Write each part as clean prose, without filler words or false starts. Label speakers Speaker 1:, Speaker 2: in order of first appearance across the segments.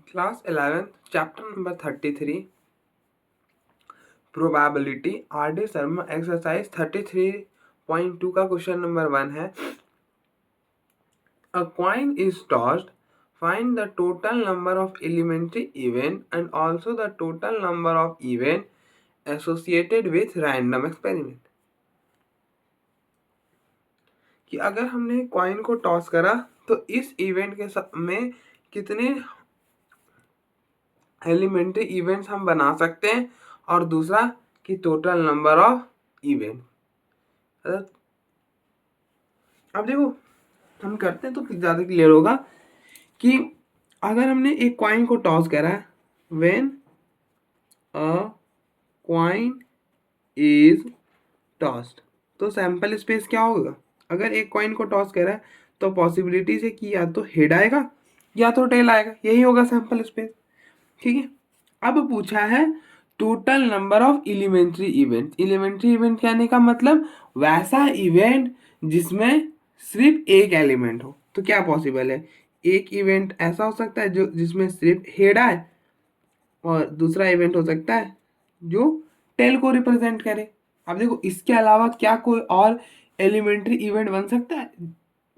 Speaker 1: Class 11th chapter number 33 probability R D. Sharma exercise 33.2 का question number 1 है। A coin is tossed, find the total number of elementary event and also the total number of event associated with random experiment. कि अगर हमने coin को toss करा तो इस event के में कितने एलिमेंट्री इवेंट्स हम बना सकते हैं, और दूसरा कि टोटल नंबर ऑफ इवेंट। अब देखो हम करते हैं तो ज़्यादा क्लियर होगा कि अगर हमने एक कॉइन को टॉस करा है, when a coin is tossed, तो सैंपल स्पेस क्या होगा। अगर एक कॉइन को टॉस करा है तो पॉसिबिलिटीज है कि या तो हेड आएगा या तो टेल आएगा, यही होगा सैंपल स्पेस। ठीक है, अब पूछा है total number of elementary event. Elementary event कहने का मतलब वैसा इवेंट जिसमें सिर्फ एक एलिमेंट हो। तो क्या पॉसिबल है, एक इवेंट ऐसा हो सकता है जो जिसमें सिर्फ हेड आए, और दूसरा इवेंट हो सकता है जो टेल को रिप्रेजेंट करे। अब देखो इसके अलावा क्या कोई और एलिमेंट्री इवेंट बन सकता है।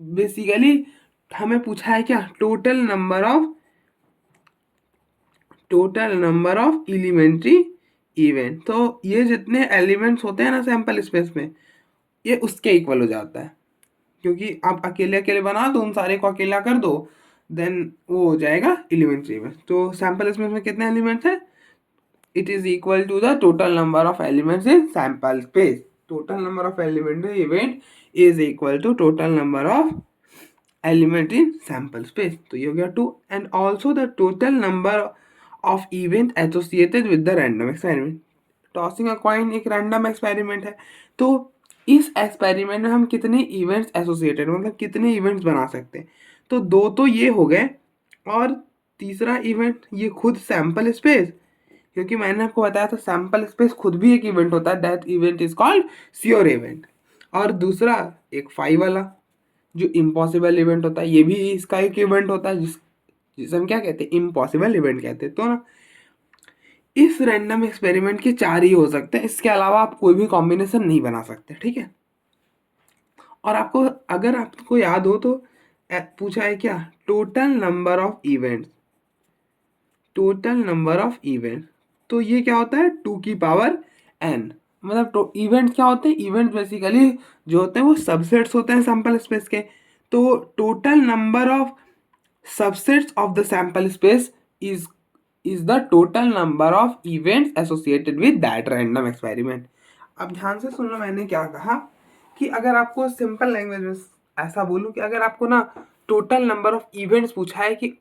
Speaker 1: बेसिकली हमें पूछा है क्या, total number of elementary event. तो ये जितने एलिमेंट्स होते हैं ना सैंपल स्पेस में, ये उसके इक्वल हो जाता है। क्योंकि आप अकेले अकेले बना दो, उन सारे को अकेला कर दो, देन वो हो जाएगा एलिमेंट्री इवेंट। तो सैंपल स्पेस में कितने एलिमेंट्स हैं, it is equal to the total number of elements in sample space. Total number of elementary event is equal to total number of element in sample space. तो ये हो गया 2, and also the total number of event associated with the random experiment. Tossing a coin एक random experiment है, तो इस experiment में हम कितने इवेंट्स एसोसिएटेड, मतलब कितने इवेंट्स बना सकते हैं। तो 2 तो ये हो गए, और तीसरा इवेंट ये खुद सैंपल स्पेस, क्योंकि मैंने आपको बताया था सैंपल स्पेस खुद भी एक इवेंट होता है, that event is called sure event. और दूसरा एक 5 वाला जो इम्पॉसिबल इवेंट होता है, ये भी इसका एक इवेंट होता है जिसे हम क्या कहते हैं, इम्पॉसिबल इवेंट कहते हैं। तो ना इस रैंडम एक्सपेरिमेंट के 4 ही हो सकते हैं, इसके अलावा आप कोई भी कॉम्बिनेशन नहीं बना सकते। ठीक है, और आपको अगर आपको याद हो तो पूछा है क्या, total number of events. Total number of event, तो ये क्या होता है 2 की पावर n। मतलब इवेंट क्या होते हैं, इवेंट बेसिकली जो होते हैं वो सबसेट्स होते हैं सैंपल स्पेस के। तो total number of subsets of the sample space is the total number of events associated with that random experiment. अब ध्यान से सुन लो मैंने क्या कहा, कि अगर आपको सिंपल लैंग्वेज में ऐसा बोलूं कि अगर आपको ना टोटल नंबर ऑफ इवेंट्स पूछा है कि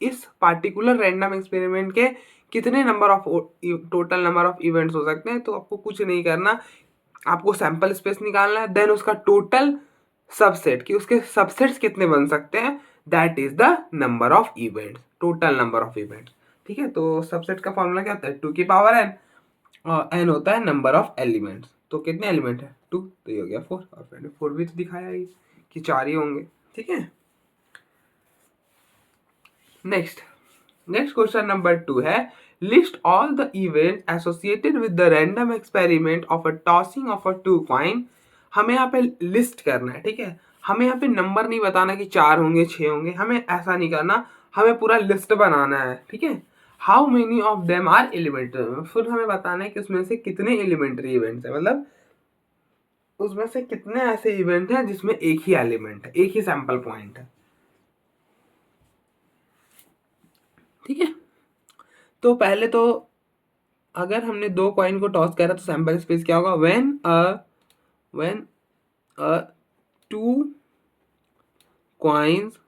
Speaker 1: इस पार्टिकुलर रैंडम एक्सपेरिमेंट के कितने number of total number of events हो सकते हैं, तो आपको कुछ नहीं करना, आपको सैंपल स्पेस निकालना है, देन उसका टोटल सबसेट कि उसके सबसेट्स कितने बन सकते हैं, that is the number of events, total number of events. ठीक है, तो सबसेट का फॉर्मूला क्या होता है 2 की पावर n, और n होता है नंबर ऑफ एलिमेंट्स। तो कितने एलिमेंट है 2, तो ये हो गया 4, और मैंने 4 भी तो दिखाया ही कि 4 ही होंगे। ठीक है, नेक्स्ट क्वेश्चन नंबर 2 है, list all the event associated with the random experiment of a tossing of a 2 coin. हमें यहाँ पे लिस्ट करना है। ठीक है, हमें यहाँ पे नंबर नहीं बताना कि 4 होंगे 6 होंगे, हमें ऐसा नहीं करना, हमें पूरा लिस्ट बनाना है। ठीक है, how many of them are elementary, फिर हमें बताना है कि उसमें से कितने एलिमेंट्री इवेंट्स है, मतलब उसमें से कितने ऐसे इवेंट हैं जिसमें एक ही एलिमेंट है, एक ही सैंपल पॉइंट है। ठीक है, तो पहले तो अगर हमने 2 कॉइन को टॉस करा तो सैंपल स्पेस क्या होगा, when a 2 coins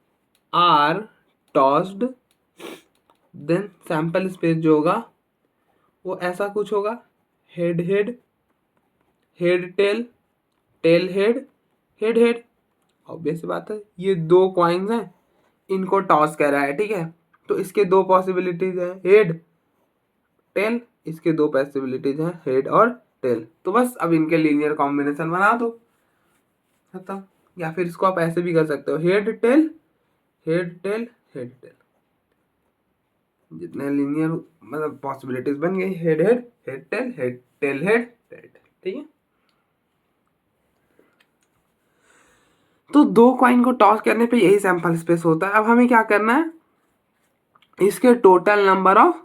Speaker 1: are tossed, then sample space जो होगा वो ऐसा कुछ होगा, head head, head tail, tail head, head head. Obvious बात है, ये 2 कॉइन्स हैं, इनको टॉस करा है। ठीक है, तो इसके 2 पॉसिबिलिटीज हैं, हेड टेल, इसके 2 पॉसिबिलिटीज हैं, हेड और टेल। तो बस अब इनके लीनियर कॉम्बिनेशन बना दो खत्म। या फिर इसको आप ऐसे भी कर सकते हो, head tail, head tail, head tail. जितने लीनियर मतलब पॉसिबिलिटीज बन गई, head head head tail head tail head tail tail, ठीक है। तो दो कॉइन को टॉस करने पे यही सैंपल स्पेस होता है। अब हमें क्या करना है, इसके टोटल नंबर ऑफ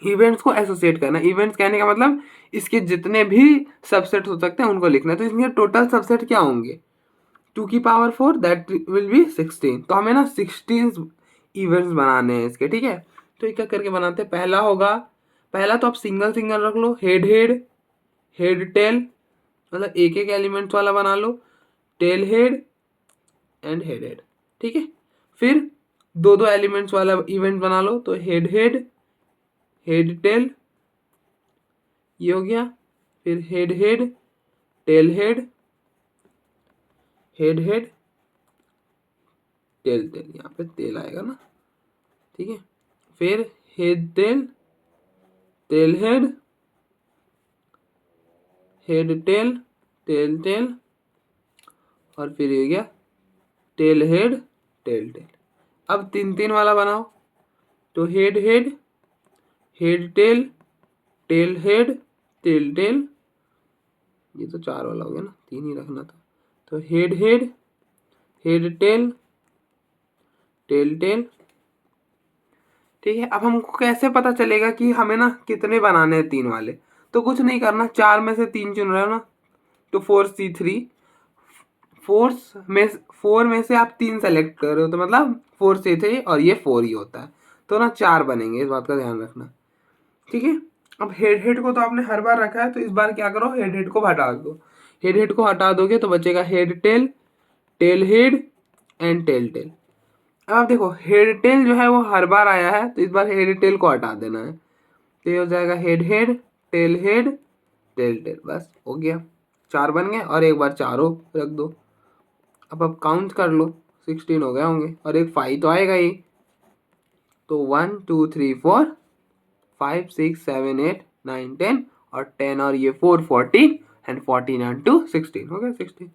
Speaker 1: इवेंट्स को एसोसिएट करना है। इवेंट्स कहने का मतलब इसके जितने भी सबसेट हो सकते हैं उनको लिखना है। तो इसके टोटल सबसेट क्या होंगे, 2⁴ दैट विल बी 16। तो हमें ना 16 इवेंट्स बनाने हैं इसके, ठीक है। तो एक एक करके बनाते हैं। पहला होगा, पहला तो आप सिंगल सिंगल रख लो, हेड हेड हेड टेल, मतलब एक एक एलिमेंट्स वाला बना लो, tail head and head head, ठीक है। फिर दो दो एलिमेंट्स वाला इवेंट बना लो, तो हेड हेड हेड टेल, ये हो गया। फिर head head tail head head head tail tail, यहाँ पे टेल आएगा ना, ठीक है। फिर head tail tail head head tail tail tail, और फिर ये गया टेल हेड टेल टेल। अब तीन तीन वाला बनाओ, तो head head head tail tail head tail tail, ये तो चार वाला हो गया ना, तीन ही रखना था। तो head head head tail tail tail, ठीक है। अब हमको कैसे पता चलेगा कि हमें ना कितने बनाने हैं तीन वाले, तो कुछ नहीं करना, चार में से तीन चुन रहे हो ना, तो 4C3, फोर में से आप तीन सेलेक्ट कर रहे हो, तो मतलब 4C3 और ये 4 ही होता है, तो ना चार बनेंगे, इस बात का ध्यान रखना, ठीक है। अब हेड हेड को तो आपने हर बार रखा है, तो इस बार क्या करो, हेड हेड को हटा दो। हेड हेड को हटा दोगे तो बचेगा head tail tail head and tail tail. अब आप देखो, हेड टेल जो है वो हर बार आया है, तो इस बार हेड टेल को हटा देना है, तो ये हो जाएगा head head tail head tail tail, बस हो गया, चार बन गए। और एक बार चारों रख दो। अब काउंट कर लो, 16 हो गए होंगे, और एक 5 तो आएगा ही, तो 1 2 3 4 5 6 7 8 9 10, और 10 और ये 4 14, एंड 14 एंड 2 16 हो गया 16।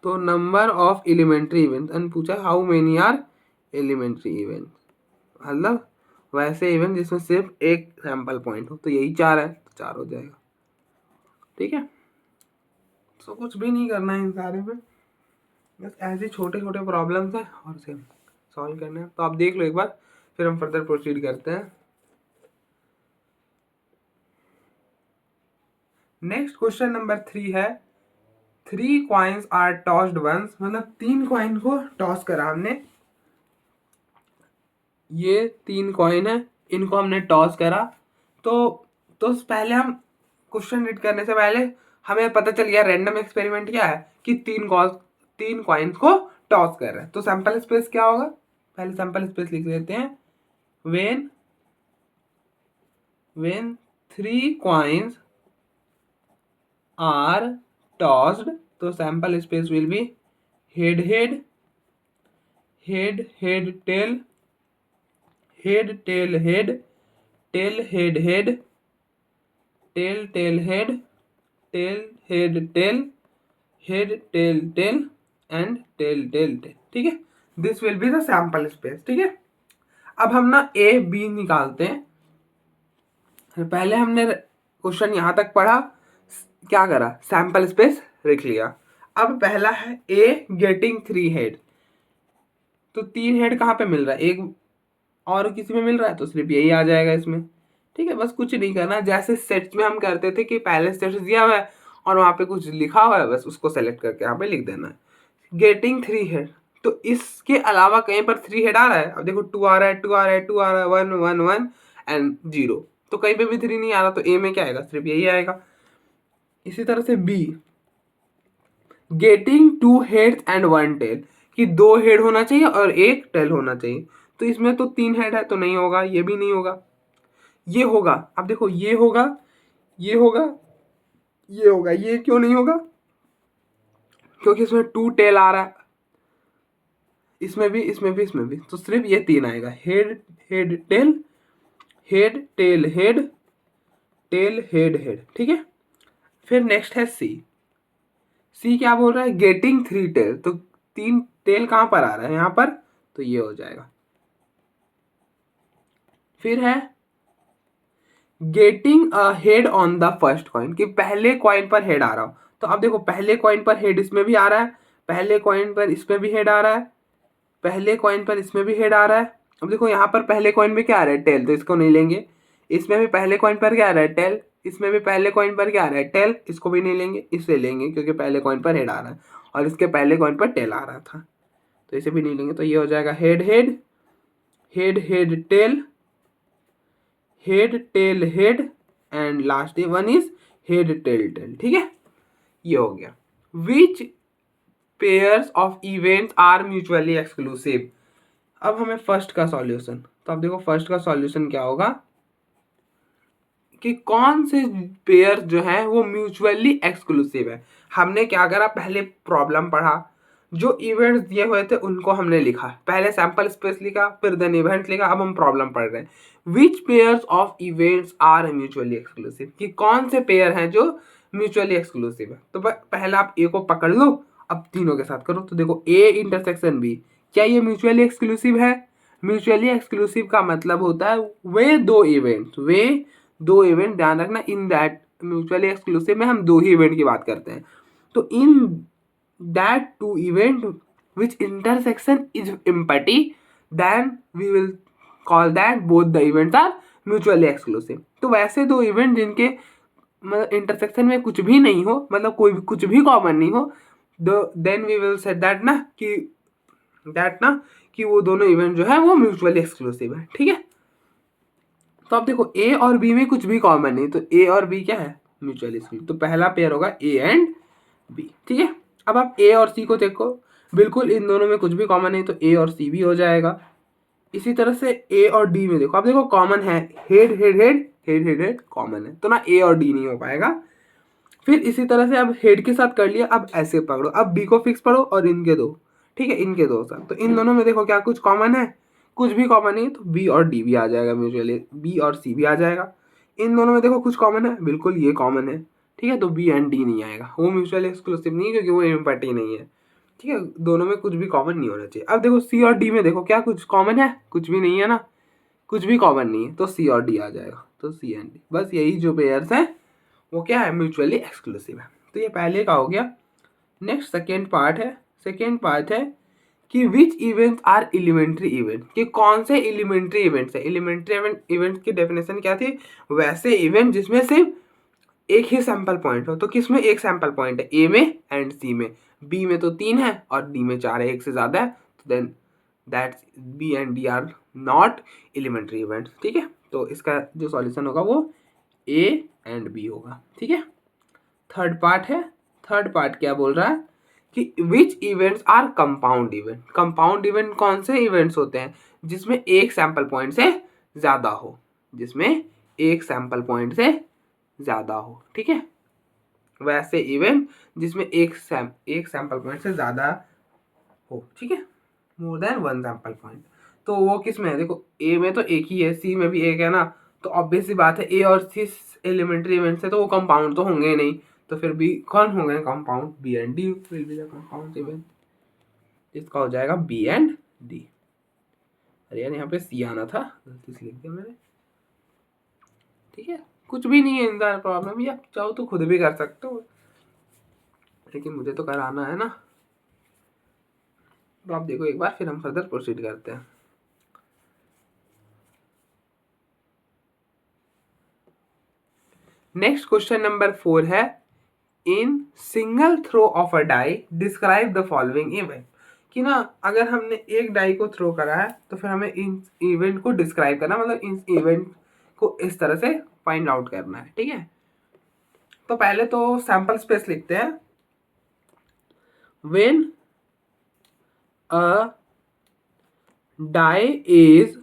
Speaker 1: तो number of elementary event, and पूछा how many are elementary event, मतलब वैसे इवेंट जिसमें सिर्फ एक सैंपल पॉइंट हो, तो यही चार है, तो चार हो जाएगा, ठीक है। तो कुछ भी नहीं करना है इन सारे में, बस ऐसे छोटे छोटे प्रॉब्लम्स हैं और सेम सॉल्व करने हैं। तो आप देख लो एक बार, फिर हम फर्दर प्रोसीड करते हैं। नेक्स्ट क्वेश्चन नंबर 3 है, 3 कॉइन्स आर टॉस्ड वंस, मतलब 3 कॉइन को टॉस करा हमने, ये 3 कॉइन है, इनको हमने टॉस करा। तो पहले हम क्वेश्चन रीड करने से पहले हमें पता चल गया रैंडम एक्सपेरिमेंट क्या है, कि 3 कॉइन्स को टॉस कर रहे हैं। तो सैंपल स्पेस क्या होगा, पहले सैंपल स्पेस लिख लेते हैं, when 3 coins are tossed, तो sample space will be head head head head tail head tail head tail head head tail tail head tail head tail head tail tail and tail tail tail, ठीक है। This will be the sample space, ठीक है। अब हम ना A B निकालते हैं। पहले हमने क्वेश्चन यहां तक पढ़ा, क्या करा, सैंपल स्पेस लिख लिया। अब पहला है ए गेटिंग 3 हेड, तो 3 हेड कहाँ पे मिल रहा है, एक और किसी में मिल रहा है, तो सिर्फ यही आ जाएगा इसमें, ठीक है। बस कुछ नहीं करना, जैसे सेट्स में हम करते थे कि पहले सेट्स दिया हुआ है और वहां पे कुछ लिखा हुआ है, बस उसको सेलेक्ट करके यहाँ पे लिख देना है। गेटिंग 3 हेड, तो इसके अलावा कहीं पर 3 हेड आ रहा है, अब देखो 2 आ रहा है 2 आ रहा है 2 आ रहा है 1 1 1 एंड 0, तो कहीं पे भी 3 नहीं आ रहा, तो ए में क्या आएगा, सिर्फ यही आएगा। इसी तरह से be getting 2 heads and 1 tail, कि 2 हेड होना चाहिए और 1 टेल होना चाहिए, तो इसमें तो 3 हेड है, तो नहीं होगा, ये भी नहीं होगा, ये होगा। अब देखो ये होगा ये होगा ये होगा, ये क्यों नहीं होगा, क्योंकि इसमें 2 टेल आ रहा है, इसमें भी इसमें भी इसमें भी, तो सिर्फ ये 3 आएगा, head head tail head tail head tail head head, ठीक है। फिर नेक्स्ट है सी क्या बोल रहा है, गेटिंग 3 टेल, तो 3 टेल कहां पर आ रहा है, यहाँ पर तो ये हो जाएगा। फिर है getting a head on the first coin, कि पहले कॉइन पर हेड आ रहा हो। तो अब देखो पहले कॉइन पर हेड इसमें भी आ रहा है, पहले कॉइन पर इसमें भी हेड आ रहा है, पहले कॉइन पर इसमें भी हेड आ रहा है। अब देखो यहाँ पर पहले कॉइन में क्या आ रहा है, टेल, तो इसको नहीं लेंगे। इसमें भी पहले कॉइन पर क्या आ रहा है, टेल, इसमें भी पहले कॉइन पर क्या आ रहा है, टेल, इसको भी नहीं लेंगे, इसे लेंगे क्योंकि पहले कॉइन पर हेड आ रहा है और इसके पहले कॉइन पर टेल आ रहा था, तो इसे भी नहीं लेंगे। तो ये हो जाएगा head head head head tail, head tail head, and last one is head tail tail. ठीक है, ये हो गया। Which pairs of events are mutually exclusive. अब हमें फर्स्ट का सॉल्यूशन, तो अब देखो फर्स्ट का सॉल्यूशन क्या होगा कि कौन से पेयर जो है वो म्यूचुअली एक्सक्लूसिव है। हमने क्या करा, पहले प्रॉब्लम पढ़ा, जो इवेंट्स दिए हुए थे उनको हमने लिखा, पहले सैंपल स्पेस लिखा, फिर देन इवेंट्स लिखा, अब हम प्रॉब्लम पढ़ रहे हैं। Which pairs of events are mutually exclusive, कि कौन से पेयर हैं जो म्यूचुअली एक्सक्लूसिव है। तो पहले आप ए को पकड़ लो, अब तीनों के साथ करो। तो देखो ए इंटरसेक्शन बी, क्या ये म्यूचुअली एक्सक्लूसिव है। म्यूचुअली एक्सक्लूसिव का मतलब होता है वे दो इवेंट, ध्यान रखना, इन दैट म्यूचुअली एक्सक्लूसिव में हम दो ही इवेंट की बात करते हैं। तो in that two event which intersection is empty, then we will call that both the events are mutually exclusive. तो वैसे दो इवेंट जिनके मतलब इंटरसेक्शन में कुछ भी नहीं हो, मतलब कोई कुछ भी कॉमन नहीं हो, then we will said that कि वो दोनों इवेंट जो है वो म्यूचुअली एक्सक्लूसिव है। ठीक है, तो आप देखो ए और बी में कुछ भी कॉमन नहीं, तो ए और बी क्या है, म्यूचुअली एक्सक्लूसिव। तो पहला पेयर होगा ए एंड बी। ठीक है, अब आप ए और सी को देखो, बिल्कुल इन दोनों में कुछ भी कॉमन नहीं, तो ए और सी भी हो जाएगा। इसी तरह से ए और डी में देखो, आप देखो कॉमन है, head head head head head head common है, तो ना ए और डी नहीं हो पाएगा। फिर इसी तरह से अब हेड के साथ कर लिया, अब ऐसे पकड़ो, अब बी को फिक्स पढ़ो और इनके दो, ठीक है, इनके दो साथ, तो इन दोनों में देखो क्या कुछ कॉमन है, कुछ भी कॉमन नहीं, तो बी और डी भी आ जाएगा म्यूचुअली, बी और सी भी आ जाएगा। इन दोनों में देखो कुछ कॉमन है, बिल्कुल ये कॉमन है, ठीक है, तो बी एंड डी नहीं आएगा, वो म्यूचुअली एक्सक्लूसिव नहीं है क्योंकि वो इम्पैटी नहीं है। ठीक है, दोनों में कुछ भी कॉमन नहीं होना चाहिए। अब देखो सी और डी में देखो क्या कुछ कॉमन है, कुछ भी नहीं है ना, कुछ भी कॉमन नहीं है, तो सी और डी आ जाएगा, तो सी एंड डी, बस यही जो पेयर्स हैं वो क्या है, म्यूचुअली एक्सक्लूसिव है। तो ये पहले का हो गया। नेक्स्ट सेकेंड पार्ट है कि which events are elementary event, कि कौन से एलिमेंट्री इवेंट्स है। एलिमेंट्री इवेंट की डेफिनेशन क्या थी, वैसे इवेंट जिसमें सिर्फ एक ही सैंपल पॉइंट हो। तो किसमें एक सैंपल पॉइंट है, ए में एंड सी में, बी में तो 3 है और डी में 4 है, एक से ज्यादा है, तो then that B and D are not elementary event. ठीक है, तो इसका जो सॉल्यूशन होगा वो ए एंड बी होगा। ठीक है, थर्ड पार्ट क्या बोल रहा है कि which events are compound event. Compound event कौन से इवेंट्स होते हैं, जिसमें एक सैंपल पॉइंट से ज्यादा हो, जिसमें एक सैंपल पॉइंट से ज्यादा हो। ठीक है, वैसे इवेंट जिसमें एक सैंपल पॉइंट से ज्यादा हो। ठीक है, more than one sample point. तो वो किस में है, देखो ए में तो एक ही है, सी में भी एक है ना, तो ऑब्वियस सी बात है ए और सी एलिमेंट्री इवेंट से तो वो कंपाउंड तो होंगे ही नहीं, तो फिर बी कौन होंगे compound, B and D will be the compound event. इसका हो जाएगा बी एंड डी। अरे यार यहाँ पे सी आना था, गलती से लिख दिया मैंने। ठीक है, कुछ भी नहीं है इंतजार प्रॉब्लम, या चाहो तो खुद भी कर सकते हो, लेकिन मुझे तो कराना है ना। तो आप देखो एक बार, फिर हम फर्दर प्रोसीड करते हैं। नेक्स्ट क्वेश्चन नंबर 4 है, in single throw of a die describe the following event. कि ना अगर हमने एक डाई को थ्रो करा है तो फिर हमें इन इवेंट को डिस्क्राइब करना, मतलब इन इवेंट को इस तरह से फाइंड आउट करना है। ठीक है, तो पहले तो सैंपल स्पेस लिखते हैं। When a die is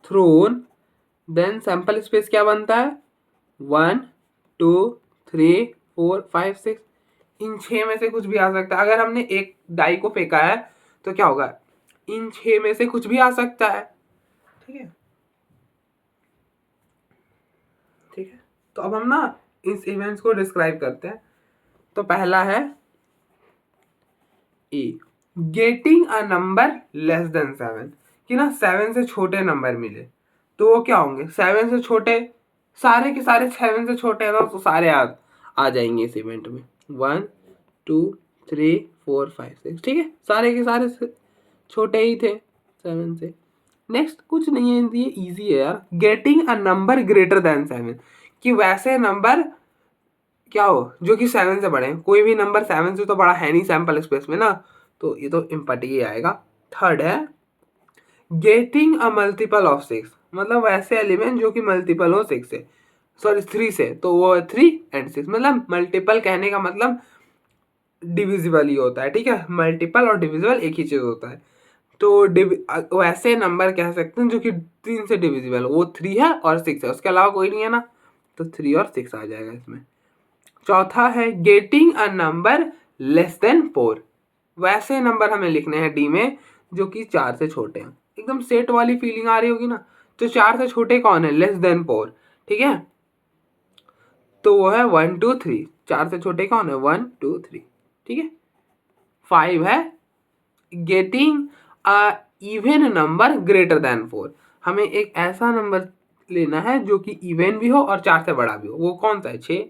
Speaker 1: thrown, then sample space क्या बनता है, 1 2 3 4 5 6, इन 6 में से कुछ भी आ सकता है। अगर हमने एक डाई को फेंका है तो क्या होगा, इन 6 में से कुछ भी आ सकता है। ठीक है, ठीक है, तो अब हम ना इस इवेंट्स को डिस्क्राइब करते हैं। तो पहला है A, getting a number less than 7, कि ना 7 से छोटे नंबर मिले तो वो क्या होंगे, 7 से छोटे, सारे के सारे 7 से छोटे हैं ना, तो सारे आ जाएंगे इस इवेंट में। 1 2 3 4 5 6, ठीक है, सारे के सारे छोटे ही थे 7 से। नेक्स्ट कुछ नहीं है, ये इजी है यार। Getting a number greater than 7, कि वैसे नंबर क्या हो जो कि 7 से बड़े हैं। कोई भी नंबर 7 से तो बड़ा है नहीं सैंपल स्पेस में ना, तो ये तो इम्पटी ही आएगा। थर्ड है गेटिंग अ मल्टीपल ऑफ 6, मतलब वैसे एलिमेंट जो कि मल्टीपल हो 6 से, सॉरी 3 से, तो वो 3 एंड 6, मतलब मल्टीपल कहने का मतलब डिविजिबल ही होता है, ठीक है, मल्टीपल और डिविजिबल एक ही चीज होता है। तो वैसे नंबर कह सकते हैं जो कि 3 से डिविजिबल, वो 3 है और 6 है, उसके अलावा कोई नहीं है ना, तो 3 और 6 आ जाएगा इसमें। चौथा है getting a number less then 4, वैसे नंबर हमें लिखने हैं डी में जो कि 4 से छोटे हैं। एकदम सेट वाली फीलिंग आ रही होगी ना, तो 4 से छोटे कौन है, लेस देन 4, ठीक है, तो वो है 1 2 3, 4 से छोटे कौन है, 1 2 3, ठीक है। 5 है गेटिंग अ इवन नंबर ग्रेटर देन 4, हमें एक ऐसा नंबर लेना है जो कि इवन भी हो और 4 से बड़ा भी हो, वो कौन सा है, 6,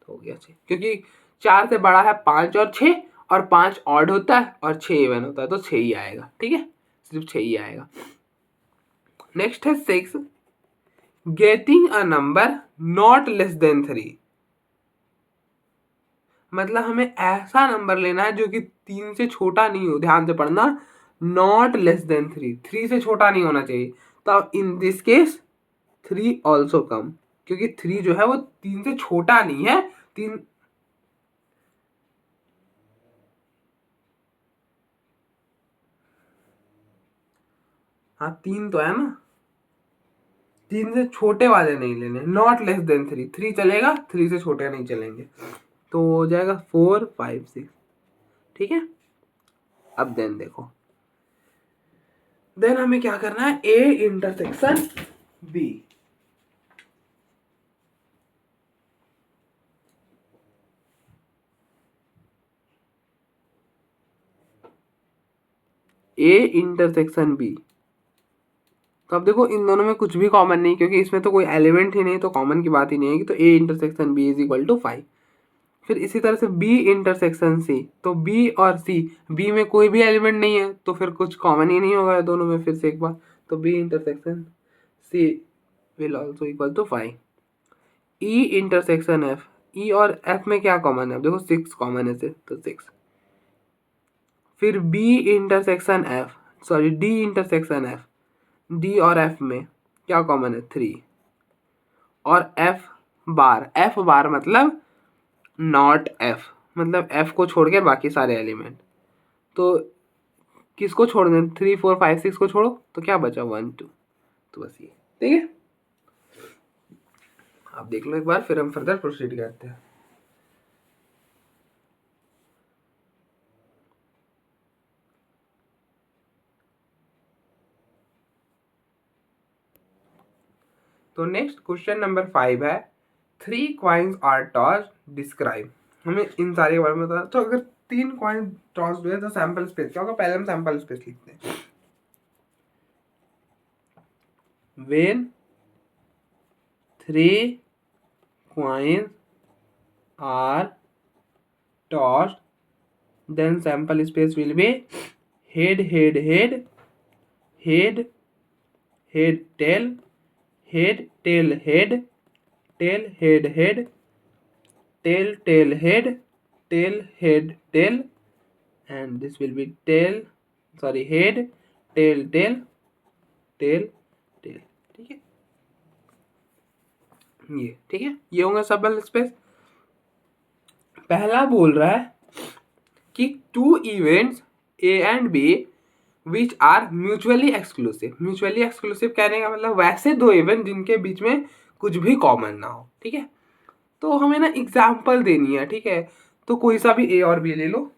Speaker 1: हो गया 6, क्योंकि 4 से बड़ा है 5 और 6, और 5 ऑड होता है और 6 इवन होता है, तो 6 ही आएगा, ठीक है, सिर्फ 6 ही आएगा। नेक्स्ट है 6 getting a number not less than 3, मतलब हमें ऐसा नंबर लेना है जो कि 3 से छोटा नहीं हो, ध्यान से पढ़ना, नॉट लेस देन 3, 3 से छोटा नहीं होना चाहिए। तो in this case 3 also come, क्योंकि 3 जो है वो 3 से छोटा नहीं है, 3, हाँ 3 तो है ना, 3 से छोटे वाले नहीं लेने, नॉट लेस देन 3, 3 चलेगा, 3 से छोटे नहीं चलेंगे, तो हो जाएगा 4 5 6, ठीक है। अब देन देखो, देन हमें क्या करना है, A intersection B, A intersection B. तो अब देखो इन दोनों में कुछ भी कॉमन नहीं, क्योंकि इसमें तो कोई एलिमेंट ही नहीं, तो कॉमन की बात ही नहीं है, तो A intersection B is equal to 5। फिर इसी तरह से बी इंटरसेक्शन सी, तो बी और सी, बी में कोई भी एलिमेंट नहीं है तो फिर कुछ कॉमन ही नहीं होगा दोनों में, फिर से एक बार, तो B intersection C will also equal to 5। E intersection F, E और एफ में क्या कॉमन है, देखो 6 कॉमन है सिर्फ, तो 6। फिर B intersection F, sorry D intersection F, D और एफ में क्या कॉमन है, 3। और एफ बार मतलब नॉट एफ, मतलब एफ को छोड़ के बाकी सारे एलिमेंट, तो किसको छोड़ दें, 3 4 5 6 को छोड़ो तो क्या बचा, 1 2, तो बस ये, ठीक है। आप देख लो एक बार, फिर हम फर्दर प्रोसीड करते हैं। तो नेक्स्ट क्वेश्चन नंबर 5 है 3 कॉइन्स आर टॉस, डिस्क्राइब, हमें इन सारे के बारे में बता। तो अगर 3 कॉइन टॉस हुए तो सैंपल स्पेस क्या होगा, पहले हम सैंपल स्पेस लिखते हैं। When 3 coins are tossed, then sample space will be head head head, head head tail, head tail head, tail head head, tail tail head, tail head tail, and this will be tail, sorry head tail tail tail tail, ठीक है, ये ठीक है, ये होंगे sample space. पहला बोल रहा है कि 2 events A and B which are mutually exclusive, mutually exclusive कहने का मतलब वैसे 2 इवेंट जिनके बीच में कुछ भी कॉमन ना हो, ठीक है। तो हमें ना एग्जाम्पल देनी है, ठीक है, तो कोई सा भी ए और बी ले लो।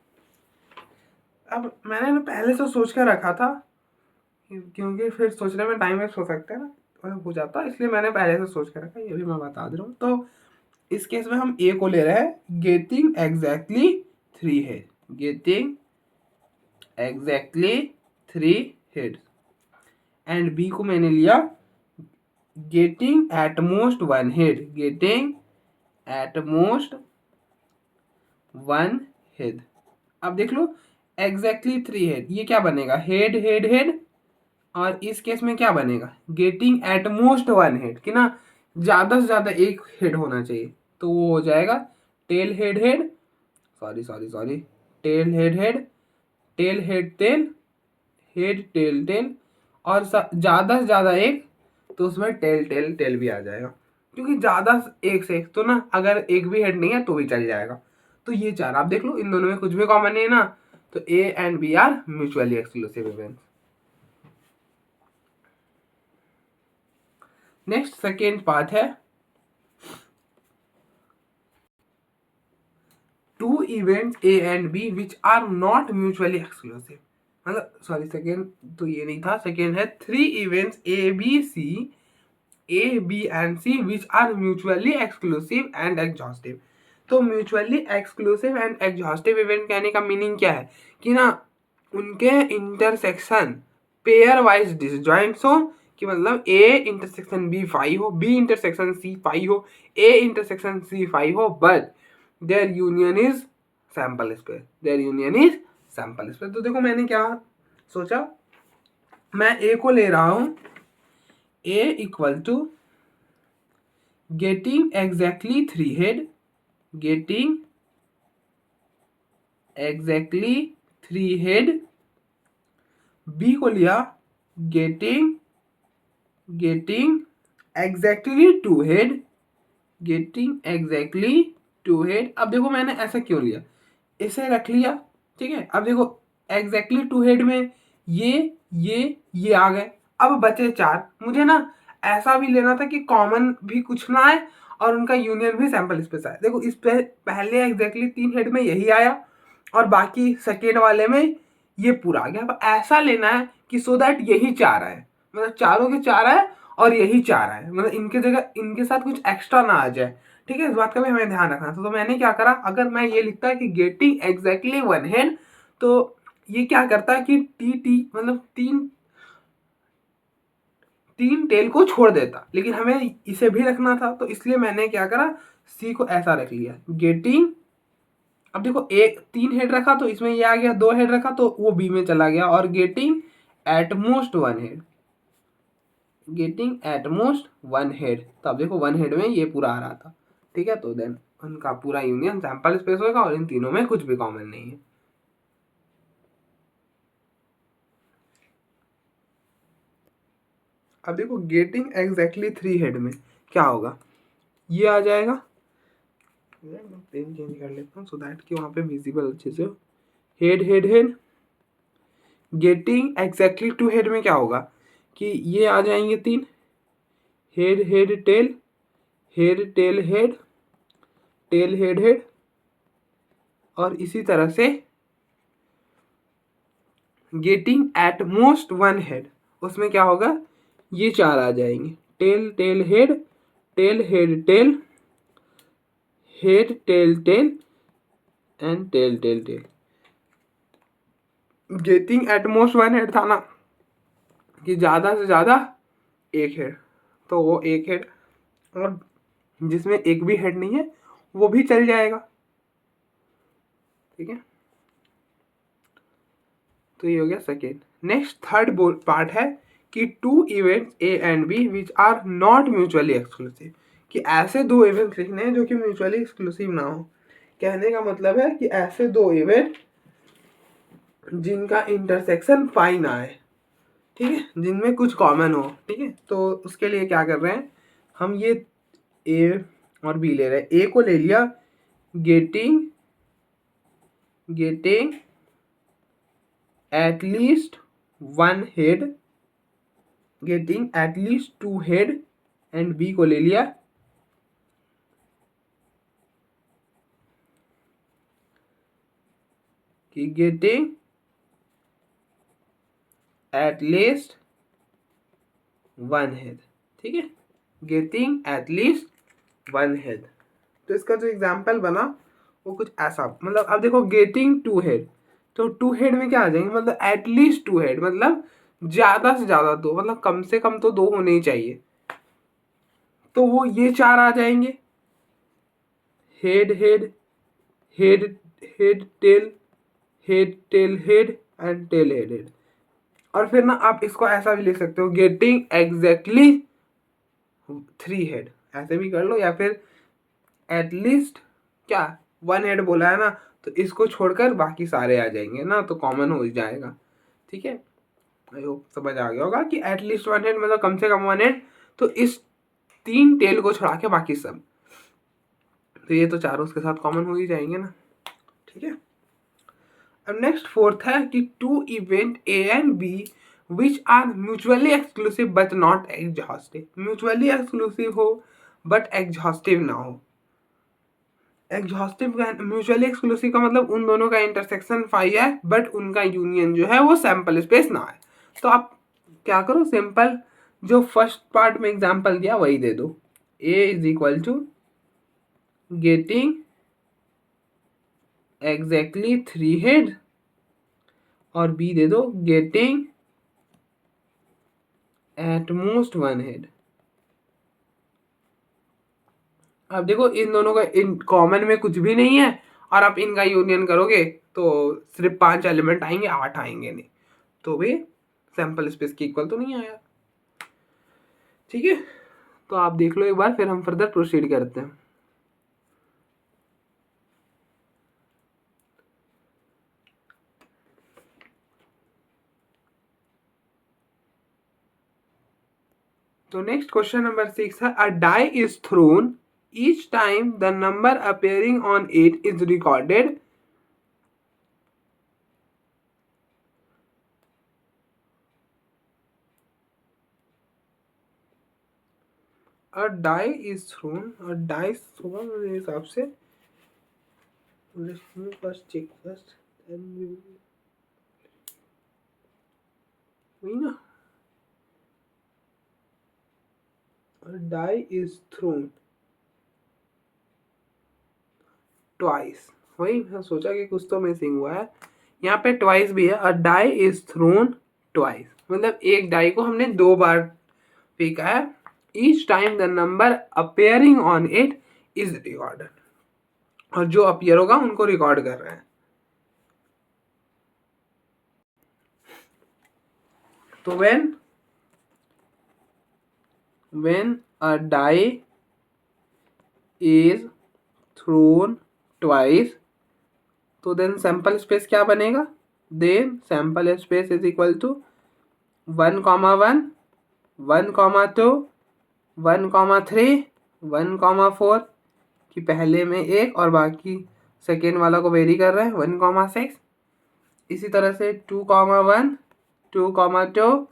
Speaker 1: अब मैंने ना पहले से सोच कर रखा था, क्योंकि फिर सोचने में टाइम वेस्ट हो सकता है ना, हो जाता, इसलिए मैंने पहले से सोच कर रखा, ये भी मैं बता दे रहा हूँ। तो इस केस में हम ए को ले रहे हैं, गेटिंग एग्जैक्टली 3 है, getting exactly 3 head, and B को मैंने लिया getting at most 1 head, getting at most 1 head. अब देख लो एग्जैक्टली 3 हेड, ये क्या बनेगा, हेड हेड हेड, और इस केस में क्या बनेगा, गेटिंग एट मोस्ट 1 हेड, कि ना ज्यादा से ज्यादा एक हेड होना चाहिए, तो वो हो जाएगा tail head head, sorry tail head head, tail head tail, head tail tail, और ज्यादा से ज्यादा एक, तो उसमें टेल टेल टेल भी आ जाएगा, क्योंकि ज्यादा एक से एक तो ना अगर एक भी हेड नहीं है तो भी चल जाएगा। तो ये चार आप देख लो, इन दोनों में कुछ भी कॉमन नहीं है ना, तो A and B are mutually exclusive events. Next second part है, two events A and B which are not mutually exclusive, मतलब सॉरी सेकेंड तो ये नहीं था, सेकेंड है three events A B C, A B and C which are mutually exclusive and exhaustive. तो mutually exclusive and exhaustive event कहने का meaning क्या है कि ना उनके इंटरसेक्शन पेयर वाइज डिसजॉइंट्स हो, कि मतलब ए इंटरसेक्शन बी फाइव हो, बी इंटरसेक्शन सी फाइव हो, ए इंटरसेक्शन सी फाइव हो, but their union is sample space, their union is sample space. तो देखो मैंने क्या सोचा, मैं ए को ले रहा हूं, A equal to getting exactly 3 head, getting exactly 3 head, B को लिया getting exactly 2 head, getting exactly 2 head. अब देखो मैंने ऐसा क्यों लिया, इसे रख लिया, ठीक है। अब देखो एग्जैक्टली 2 हेड में ये आ गए, अब बचे 4, मुझे ना ऐसा भी लेना था कि कॉमन भी कुछ ना आए और उनका यूनियन भी सैंपल स्पेस आए। देखो इस पे पहले एग्जैक्टली 3 हेड में यही आया और बाकी सेकेंड वाले में ये पूरा आ गया। अब ऐसा लेना है कि सो दैट यही 4 आए, मतलब चारों के 4 आए और यही 4 आए, मतलब इनके जगह इनके साथ कुछ एक्स्ट्रा ना आ जाए, ठीक है। इस बात का भी हमें ध्यान रखना था। तो मैंने क्या करा, अगर मैं ये लिखता कि गेटिंग एग्जैक्टली 1 हेड, तो ये क्या करता है कि टी मतलब तीन टेल को छोड़ देता, लेकिन हमें इसे भी रखना था, तो इसलिए मैंने क्या करा, सी को ऐसा रख लिया गेटिंग। अब देखो एक 3 हेड रखा तो इसमें ये आ गया, 2 हेड रखा तो वो बी में चला गया, और getting at most 1 head, getting at most 1 head. तो अब देखो 1 हेड में ये पूरा आ रहा था, ठीक है। तो देन उनका पूरा यूनियन सैंपल स्पेस होगा और इन तीनों में कुछ भी कॉमन नहीं है। अब देखो गेटिंग एग्जैक्टली 3 हेड में क्या होगा, ये आ जाएगा, मैं पेन चेंज कर लेता हूँ सो दैट कि वहाँ पे विजिबल अच्छे से हो। Head head head, getting exactly 2 head में क्या होगा कि ये आ जाएंगे 3, head head tail, head tail head, tail head head, और इसी तरह से गेटिंग एट मोस्ट 1 हेड, उसमें क्या होगा, ये 4 आ जाएंगे, tail tail head, tail head tail, head tail tail, and tail tail tail. Getting at most 1 head था ना कि ज़्यादा से ज़्यादा एक हेड, तो वो एक हेड, और जिसमें एक भी हेड नहीं है वो भी चल जाएगा, ठीक है। तो ये हो गया सेकेंड। नेक्स्ट थर्ड पार्ट है कि two events A and B which are not mutually exclusive, कि ऐसे दो इवेंट्स लिखने हैं जो कि म्यूचुअली एक्सक्लूसिव ना हो। कहने का मतलब है कि ऐसे दो इवेंट जिनका इंटरसेक्शन पाई ना आए, ठीक है, जिनमें कुछ कॉमन हो, ठीक है। तो उसके लिए क्या कर रहे हैं हम, ये ए और बी ले रहे हैं। ए को ले लिया getting at least 1 head, getting at least 2 head, and B को ले लिया कि getting at least 1 head, ठीक है, getting at least 1 head। तो इसका जो एग्जाम्पल बना वो कुछ ऐसा, मतलब अब देखो गेटिंग 2 हेड, तो 2 हेड में क्या आ जाएंगे, मतलब एटलीस्ट 2 हेड, मतलब ज्यादा से ज्यादा 2, मतलब कम से कम तो 2 होने ही चाहिए। तो वो ये 4 आ जाएंगे, head head head head tail head tail head and tell head head. और फिर ना आप इसको ऐसा भी लिख सकते हो, गेटिंग एग्जैक्टली 3 हेड, ऐसे भी कर लो, या फिर एटलीस्ट क्या 1 हेड बोला है ना, तो इसको छोड़कर बाकी सारे आ जाएंगे ना, तो कॉमन हो जाएगा। ठीक है, आई होप समझ आ गया होगा कि एटलीस्ट 1 हेड मतलब कम से कम 1 हेड, तो इस 3 टेल को छोड़ा के बाकी सब, तो ये तो चारों उसके साथ कॉमन हो ही जाएंगे ना। ठीक है, अब नेक्स्ट फोर्थ है कि 2 event A and B which are mutually exclusive but not exhaustive. Mutually exclusive हो बट एग्जॉस्टिव ना हो। एग्जॉस्टिव का, म्यूचुअली एक्सक्लूसिव का मतलब उन दोनों का इंटरसेक्शन फाई है बट उनका यूनियन जो है वो सैंपल स्पेस ना है। तो आप क्या करो, सिंपल जो फर्स्ट पार्ट में एग्जांपल दिया वही दे दो, A is equal to getting exactly 3 head, और बी दे दो गेटिंग एट मोस्ट 1 हेड। अब देखो इन दोनों का इन कॉमन में कुछ भी नहीं है, और आप इनका यूनियन करोगे तो सिर्फ 5 एलिमेंट आएंगे, 8 आएंगे नहीं, तो भी सैंपल स्पेस की इक्वल तो नहीं आया। ठीक है, तो आप देख लो एक बार, फिर हम फर्दर प्रोसीड करते हैं। तो नेक्स्ट क्वेश्चन नंबर 6 है, a die is thrown each time the number appearing on it is recorded. A die is thrown, a die होगा मेरे हिसाब से, फर्स्ट चेक फर्स्ट वही ना, a die is thrown twice। वही मैं सोचा कि कुछ तो मिसिंग हुआ है, यहाँ पे ट्वाइस भी है, a die is throne twice, मतलब एक डाई को हमने 2 बार फेंका है। Each time the number appearing on it is recorded, और जो अपियर होगा उनको रिकॉर्ड कर रहे हैं। तो when a die is thrown twice, तो देन सैंपल स्पेस क्या बनेगा, then sample space is equal to 1,1 1,2 1,3 1,4 कि पहले में एक और बाकी सेकेंड वाला को वेरी कर रहे हैं 1,6। इसी तरह से 2,1 2,2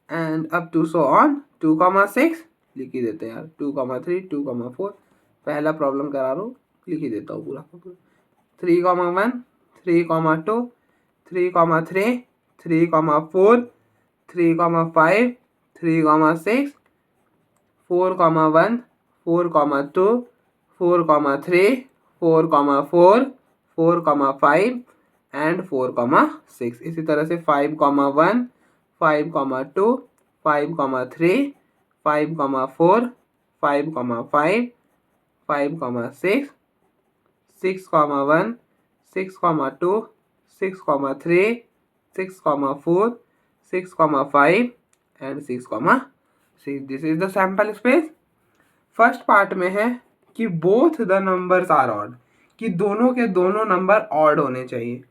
Speaker 1: and up to so on 2,6 लिख ही देते हैं यार, 2,3 2,4, पहला प्रॉब्लम करा रहा हूँ, लिख ही देता हूँ पूरा 3,1 3,2 3,3 3,4 3,5 3,6 4,1 4,2 4,3 4,4 4,5 एंड 4,6। इसी तरह से 5,1 5,2 5,3 5,4 5,5 5,6 6,1 6,2 6,3 6,4 6,5 and 6,6। This is the sample space. First part में है कि both the numbers are odd, कि दोनों के दोनों नंबर ऑड होने चाहिए।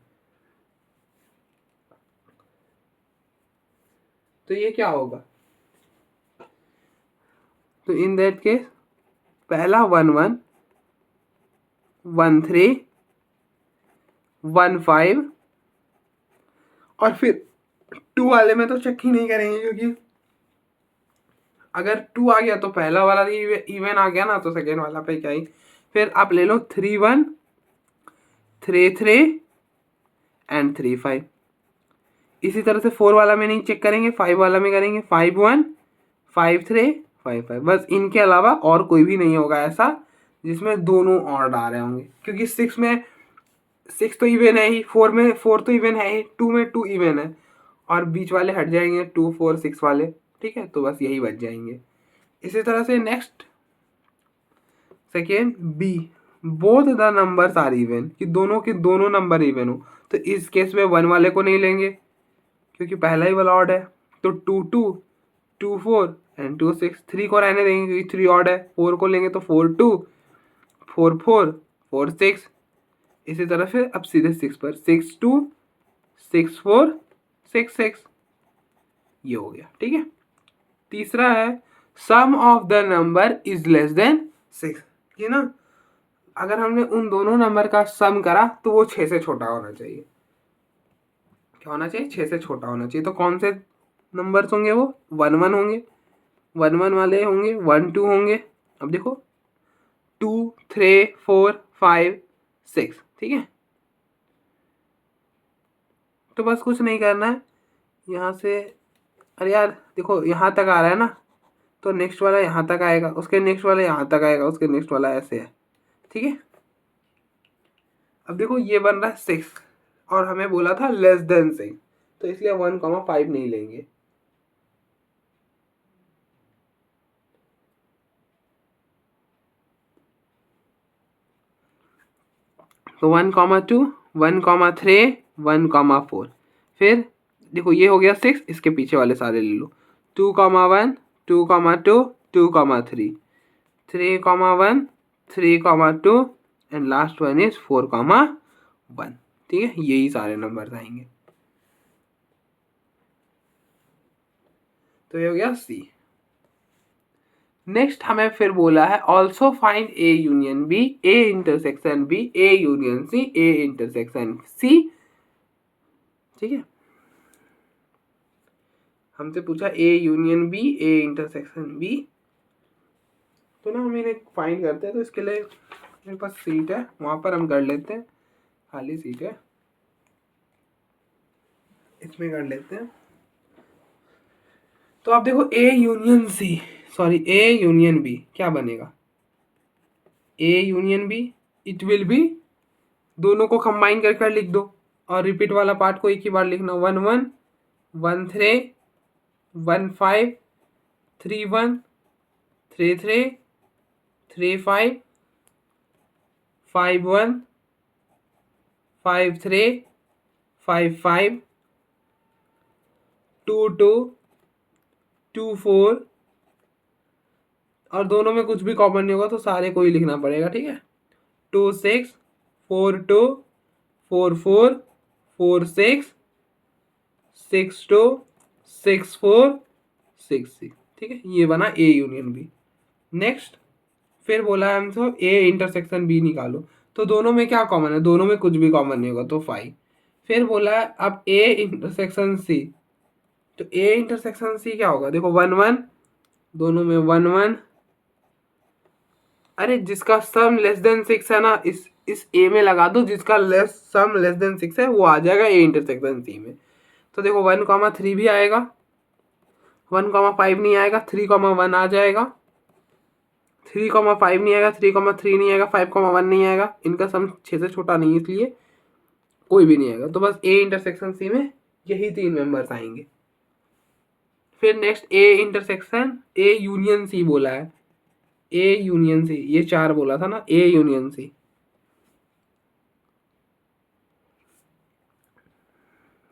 Speaker 1: तो ये क्या होगा, तो इन दैट केस पहला 1,1 1,3 1,5, और फिर 2 वाले में तो चेक ही नहीं करेंगे, क्योंकि अगर 2 आ गया तो पहला वाला इवन आ गया ना, तो सेकेंड वाला पे क्या ही। फिर आप ले लो 3,1 3,3 एंड 3,5। इसी तरह से 4 वाला में नहीं चेक करेंगे, 5 वाला में करेंगे 5,1 5,3 5,5। बस इनके अलावा और कोई भी नहीं होगा ऐसा जिसमें दोनों ऑड आ रहे होंगे, क्योंकि 6 में 6 तो इवन है ही, 4 में 4 तो इवन है ही, 2 में 2 इवन है, और बीच वाले हट जाएंगे 2 4 6 वाले, ठीक है, तो बस यही बच जाएंगे। इसी तरह से next second B, both the numbers are even, कि दोनों के दोनों नंबर इवन हो, तो इस केस में 1 वाले को नहीं लेंगे क्योंकि पहला ही वाला ऑड है, तो 2 2 2 4 एंड 2 6, 3 को रहने देंगे क्योंकि 3 ऑड है, 4 को लेंगे तो 4 2 4 4 4 6, इसी तरह फिर अब सीधे 6 पर 6 2 6 4 6 6, ये हो गया, ठीक है। तीसरा है sum of the number is less than 6, ये ना अगर हमने उन दोनों नंबर का सम करा तो वो 6 से छोटा होना चाहिए। क्या होना चाहिए? 6 से छोटा होना चाहिए। तो कौन से नंबर्स होंगे? वो 1 1 होंगे, 1 1 वाले होंगे, 1 2 होंगे। अब देखो 2 3 4 5 6, ठीक है। तो बस कुछ नहीं करना है यहाँ से, अरे यार देखो यहाँ तक आ रहा है ना, तो नेक्स्ट वाला यहाँ तक आएगा, उसके नेक्स्ट वाला यहाँ तक आएगा, उसके नेक्स्ट वाला ऐसे है, ठीक है। अब देखो ये बन रहा है 6 और हमें बोला था लेस देन 6, तो इसलिए 1,5 नहीं लेंगे। तो 1,2 1,3 1,4, फिर देखो ये हो गया 6, इसके पीछे वाले सारे ले लो, 2,1 2,2 2,3 3,1 3,2 एंड लास्ट वन इज 4,1, ठीक है। यही सारे नंबर आएंगे। तो ये हो गया सी। नेक्स्ट हमें फिर बोला है also find A union B, A intersection B, A union C, A intersection C, ठीक है। हमसे पूछा A union B, A intersection B, तो ना हम इन्हें फाइंड करते हैं। तो इसके लिए मेरे पास सीट है, वहां पर हम कर लेते हैं, खाली सीट है, इसमें कर लेते हैं। तो आप देखो A union C, sorry A union B क्या बनेगा? A union B it will be, दोनों को कंबाइन करके लिख दो और रिपीट वाला पार्ट को एक ही बार लिखना, 1 1 1 3 1 5 3 1 3 3 3 5 5 1 5 3 5 5 2 2 2 4, और दोनों में कुछ भी कॉमन नहीं होगा तो सारे को ही लिखना पड़ेगा, ठीक है। 2 6 4 2 4 4 4 6 6 2 6 4 6 6, ठीक है। ये बना ए यूनियन बी। नेक्स्ट फिर बोला है हमसे ए इंटरसेक्शन बी निकालो, तो दोनों में क्या कॉमन है? दोनों में कुछ भी कॉमन नहीं होगा तो 5। फिर बोला है अब ए इंटरसेक्शन सी, तो ए इंटरसेक्शन सी क्या होगा? देखो 1 1, दोनों में 1 1, अरे जिसका सम लेस देन 6 है ना, इस ए में लगा दो, जिसका सम लेस देन 6 है वो आ जाएगा ए इंटरसेक्शन सी में। तो देखो 1,3 भी आएगा, 1,5 नहीं आएगा, 3,1 आ जाएगा, 3,5 नहीं आएगा, 3,3 नहीं आएगा, 5,1 नहीं आएगा, इनका सम 6 से छोटा नहीं है इसलिए कोई भी नहीं आएगा। तो बस ए इंटरसेक्शन सी में यही 3 मेंबर्स आएंगे। फिर next A intersection A union C बोला है, ए यूनियन सी, ये 4 बोला था ना, ए यूनियन सी।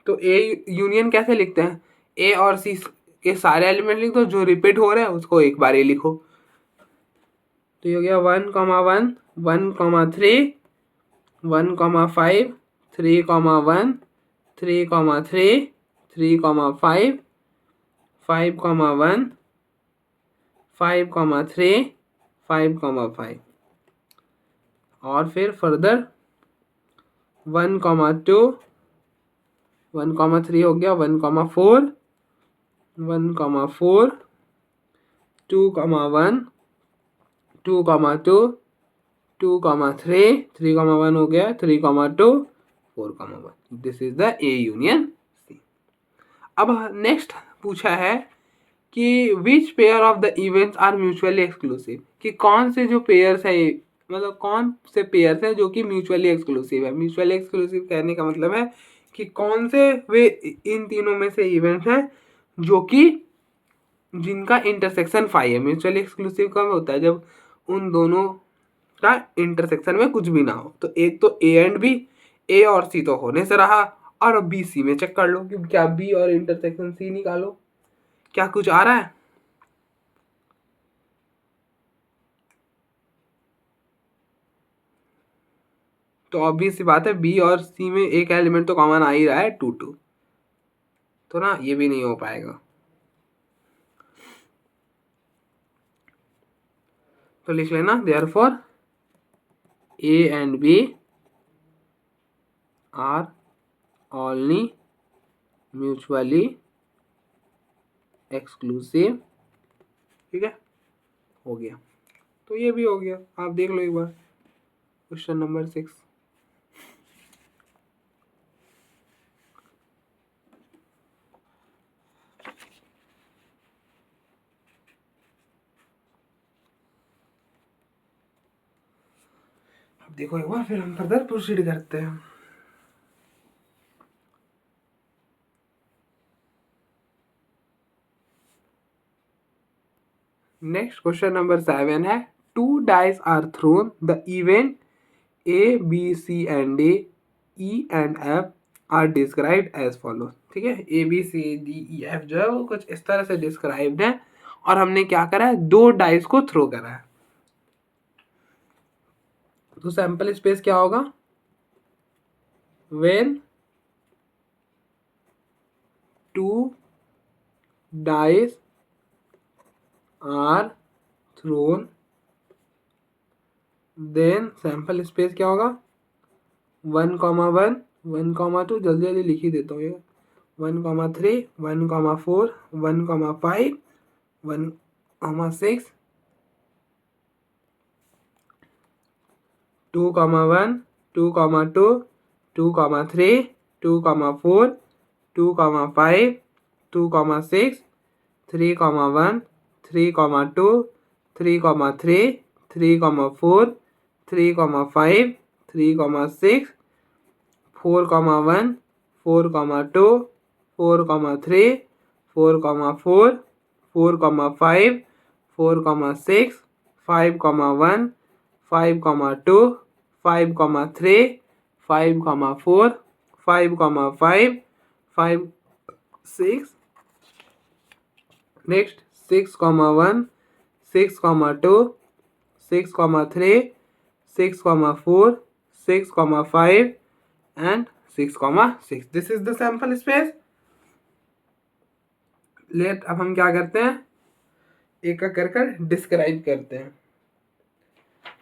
Speaker 1: तो ए यूनियन कैसे लिखते हैं? ए और सी के सारे एलिमेंट लिख दो, जो रिपीट हो रहे हैं उसको एक बार ही लिखो। तो ये हो गया 1,1 1,3 1,5 3,1 3,3 3,5 5,1 5,3 5,5, और फिर फर्दर 1,2 1,3 हो गया, 1,4 1,4 2,1 2,2 2,3 3,1 हो गया, 3,2 4,1, this is the A union C. अब नेक्स्ट पूछा है कि which pair of the events are mutually exclusive, कि कौन से जो पेयर्स है मतलब कौन से पेयर्स हैं जो कि म्यूचुअली एक्सक्लूसिव है। म्यूचुअली एक्सक्लूसिव कहने का मतलब है कि कौन से वे इन तीनों में से इवेंट्स हैं जो कि जिनका इंटरसेक्शन फाई है। म्यूचुअली एक्सक्लूसिव कब होता है, जब उन दोनों का इंटरसेक्शन में कुछ भी ना हो। तो एक तो ए एंड बी, ए और सी तो होने से रहा, और अब बी सी में चेक कर लो कि क्या बी और इंटरसेक्शन सी निकालो, क्या कुछ आ रहा है। तो ऑब्वियस सी बात है बी और सी में एक एलिमेंट तो कॉमन आ ही रहा है 2 2, तो ना ये भी नहीं हो पाएगा। तो लिख लेना therefore A and B are only mutually exclusive. ठीक है, हो गया। तो ये भी हो गया, आप देख लो एक बार क्वेश्चन नंबर 6। अब देखो एक बार, फिर हम फर्दर प्रोसीड करते हैं। नेक्स्ट क्वेश्चन नंबर 7 है, 2 dice are thrown, the event A, B, C and D, E and F are described as follows। ठीक है, A, B, C, D, E, F जो है वो कुछ इस तरह से डिस्क्राइब्ड है, और हमने क्या करा है, 2 डाइस को थ्रो करा है। तो सैंपल स्पेस क्या होगा, when 2 dice are thrown, then sample space क्या होगा 1, 1, 1, 2, जल्दी जल्दी लिख ही देता हूँ ये, 1, 3, 1, 4, 1, 5, 1, 6, 2, 1, 2, 2, 2, 3, 2, 4, 2, 5, 2, 6, 3, 1, 3, 2, 3, 3, 3, 4, 3, 5, 3, 6, 4, 1, 4, 2, 4, 3, 4, 4, 4, 5, 4, 6, 5, 1, 5, 2, 5, 3, 5, 4, 5, 5, 5, 6, next 6, 1, 6, 2, 6, 3, 6, 4, 6, 5 and 6, 6। This is the sample space. Let अब हम क्या करते हैं, एक एक कर डिस्क्राइब करते हैं।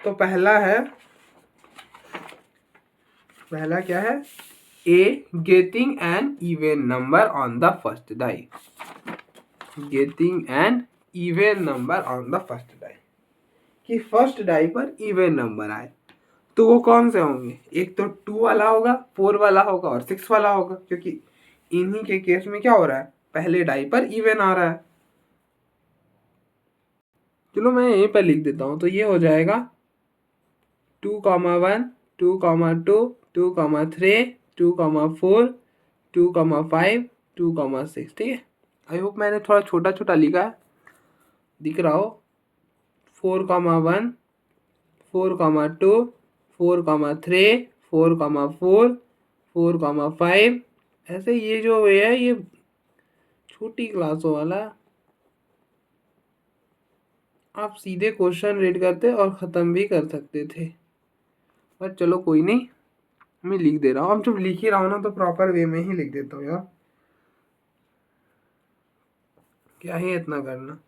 Speaker 1: तो पहला क्या है, A getting an even number on the first die, getting an even number on the first die, कि फर्स्ट डाई पर इवन नंबर आए। तो वो कौन से होंगे, एक तो 2 वाला होगा, 4 वाला होगा और 6 वाला होगा, क्योंकि इन्हीं के केस में क्या हो रहा है, पहले डाई पर इवन आ रहा है। चलो मैं यहीं पर लिख देता हूं, तो ये हो जाएगा 2, 1, 2, 2, 2, 3, 2, 4, 2, 5, 2, 6। ठीक है, आई होप मैंने थोड़ा छोटा छोटा लिखा है, दिख रहा हो। 4, 1, 4, 2, 4, 3, 4, 4, 4, 5, ऐसे ये जो वे है ये छोटी क्लासों वाला, आप सीधे क्वेश्चन रीड करते और ख़त्म भी कर सकते थे, पर चलो कोई नहीं, मैं लिख दे रहा हूँ। अब जब लिख ही रहा हूँ ना तो प्रॉपर वे में ही लिख देता हूँ यार, क्या ही इतना करना।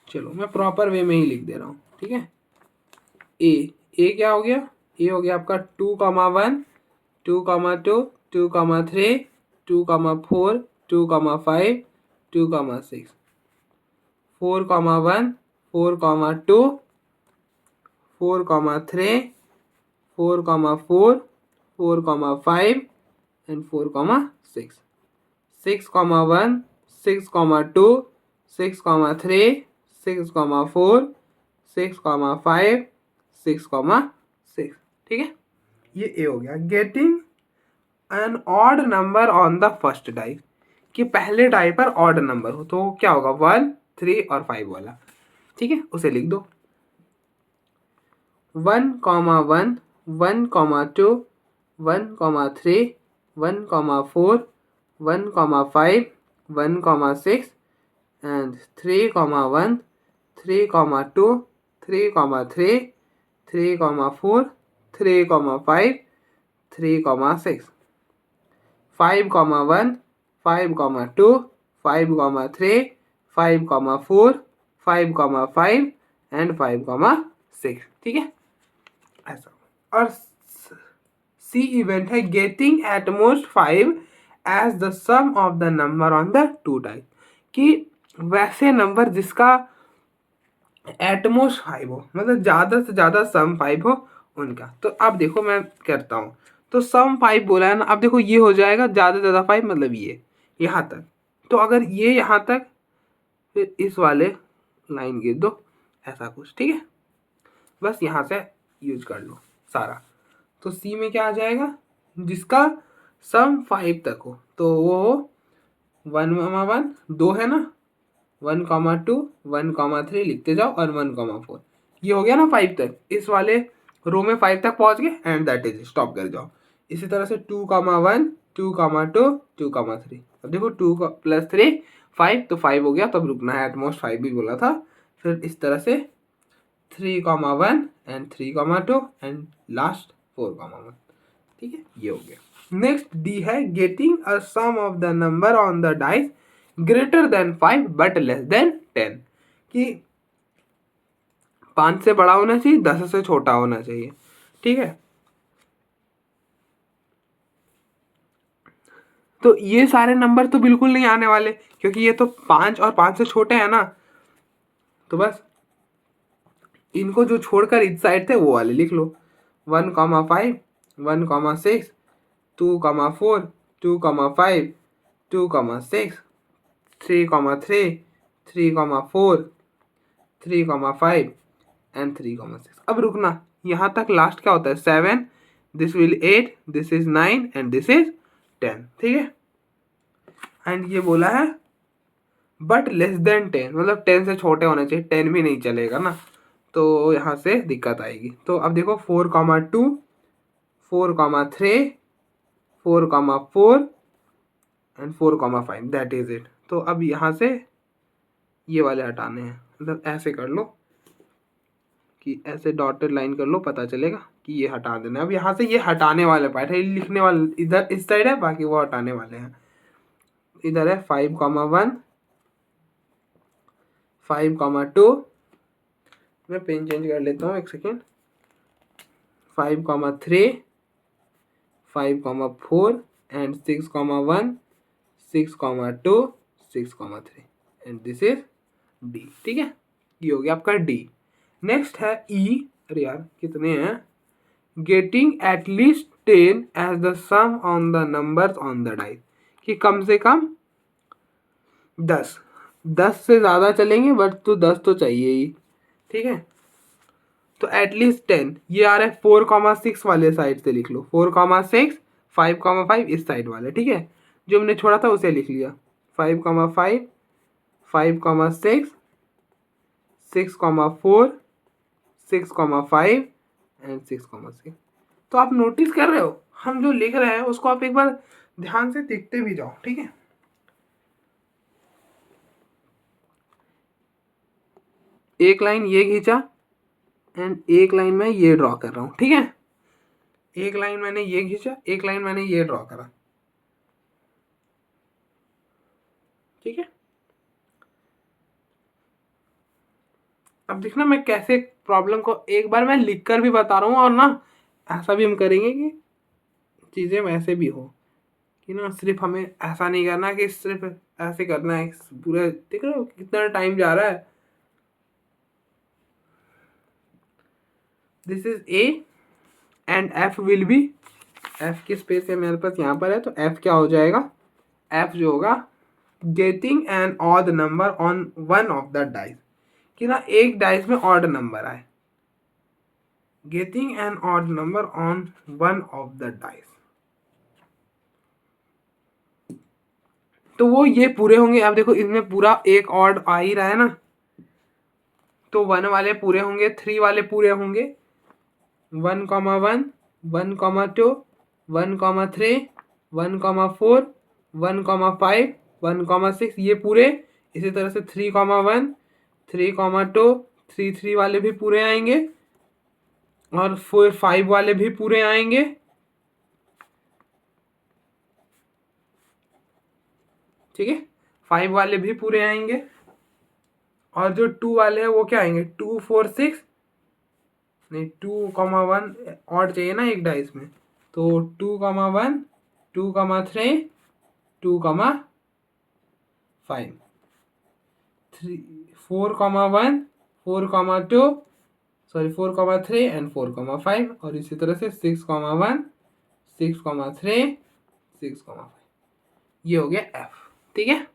Speaker 1: चलो मैं प्रॉपर वे में ही लिख दे रहा हूँ, ठीक है। ए क्या हो गया, ए हो गया आपका 2, 1, 2, 2, 2, 3, 2, 4, 2, 5, 2, 6, 4, 1, 4, 2, 4, 3, 4, 4, 4, 5 and 4, 6, 6, 1, 6, 2, 6, 3, 6,4, 6,5, 6,6। ठीक है, ये ए हो गया। Getting an odd number on the first die, कि पहले डाई पर ऑड नंबर हो तो क्या होगा, 1, 3 और 5 वाला। ठीक है, उसे लिख दो। 1,1, 1,2, 1,3, 1,4, 1,5, 1,6 and 3,1, 3,2, 3,3, 3,4, 3,5, 3,6, 5,1, 5,2, 5,3, 5,4, 5,5 and 5,6। ठीक है, ऐसा। और सी इवेंट है getting at most 5 as the sum of the number on the two die, कि वैसे नंबर जिसका एटमोस्ट 5 हो, मतलब ज़्यादा से ज़्यादा सम 5 हो उनका। तो अब देखो मैं करता हूँ, तो सम 5 बोला है ना, अब देखो ये हो जाएगा ज़्यादा से ज़्यादा 5, मतलब ये यहाँ तक। तो अगर ये यहाँ तक, फिर इस वाले लाइन गिर दो, ऐसा कुछ। ठीक है, बस यहाँ से यूज कर लो सारा। तो सी में क्या आ जाएगा, जिसका सम 5 तक हो, तो वो 1,1 2 है ना, 1,2, 1,3 लिखते जाओ और 1,4। ये हो गया ना 5 तक, इस वाले रो में 5 तक पहुंच गए, एंड दैट इज स्टॉप कर जाओ। इसी तरह से 2,1, 2,2, 2,3। अब देखो 2 + 3 5, तो 5 हो गया, तब रुकना है, एटमोस्ट 5 भी बोला था। फिर इस तरह से 3,1 एंड 3,2 एंड लास्ट 4,1। ठीक है, ये हो गया। नेक्स्ट डी है getting a sum of the number on the dice greater than 5 but less than 10, कि 5 से बड़ा होना चाहिए, 10 से छोटा होना चाहिए। ठीक है, तो ये सारे नंबर तो बिल्कुल नहीं आने वाले, क्योंकि ये तो 5 और 5 से छोटे हैं ना। तो बस इनको जो छोड़कर इस साइड थे वो वाले लिख लो। 1,5, 1,6, 2,4, 2,5, 2,6, 3,3, 3,4, 3,5 एंड 3,6। अब रुकना, यहाँ तक लास्ट क्या होता है, 7, this will 8, this is 9 and this is 10। ठीक है, एंड ये बोला है बट लेस देन 10, मतलब 10 से छोटे होने चाहिए, 10 भी नहीं चलेगा ना, तो यहाँ से दिक्कत आएगी। तो अब देखो 4,2, 4,3, 4,4 एंड 4,5, दैट इज इट। तो अब यहाँ से ये वाले हटाने हैं, मतलब ऐसे कर लो कि ऐसे डॉटेड लाइन कर लो, पता चलेगा कि ये हटा देना है। अब यहाँ से ये हटाने वाले पार्ट है, लिखने वाले इधर इस साइड है, बाकी वो हटाने वाले हैं। इधर है 5,1, 5,2, मैं पेन चेंज कर लेता हूँ, एक second. 5,3, 5,4 and 6,1, 6,2, 6,3 and this is D. ठीक है, ये हो गया आपका डी। नेक्स्ट है ई, अरे यार कितने हैं, getting at least 10 as the sum on the numbers on the dice, कि कम से कम 10, 10 से ज़्यादा चलेंगे बट तो 10 तो चाहिए ही। ठीक है, तो एटलीस्ट 10, ये आ रहा है 4,6 वाले साइड से लिख लो, 4,6, 5,5 इस साइड वाले। ठीक है, जो हमने छोड़ा था उसे लिख लिया, 5,5, 5,6, 6,4, 6,5 एंड 6,6। तो आप नोटिस कर रहे हो, हम जो लिख रहे हैं उसको आप एक बार ध्यान से देखते भी जाओ। ठीक है, एक लाइन ये खींचा एंड एक लाइन में ये ड्रॉ कर रहा हूँ। ठीक है, एक लाइन मैंने ये खींचा, एक लाइन मैंने ये ड्रॉ करा। ठीक है, अब देखना मैं कैसे प्रॉब्लम को एक बार मैं लिख कर भी बता रहा हूँ, और ना ऐसा भी हम करेंगे कि चीज़ें वैसे भी हो, कि ना सिर्फ हमें ऐसा नहीं करना कि सिर्फ ऐसे करना है पूरा। देख रहे हो कितना टाइम जा रहा है। This is A and F will be, F की स्पेस है मेरे पास यहाँ पर है, तो एफ क्या हो जाएगा, एफ जो होगा getting an odd number on one of the dice, कि ना एक डाइस में ऑड नंबर आए, getting an odd number on one of the dice. तो वो ये पूरे होंगे। अब देखो इसमें पूरा एक ऑड आ ही रहा है ना, तो 1 वाले पूरे होंगे, 3 वाले पूरे होंगे, 1,1, 1,2, 1,3, 1,4, 1,5, 1,6 ये पूरे। इसी तरह से 3,1, 3,2, 3 वाले भी पूरे आएंगे और 5 वाले भी पूरे आएंगे। ठीक है, 5 वाले भी पूरे आएंगे। और जो 2 वाले हैं वो क्या आएंगे, 2, 4, 6 नहीं, 2,1 ऑड चाहिए ना एक डाइस में, तो 2,1, 2,3, 2,5, 4,1, 4,2, सॉरी 4,3 एंड 4,5, और इसी तरह से 6,1, 6,3, 6,5। ये हो गया एफ। ठीक है,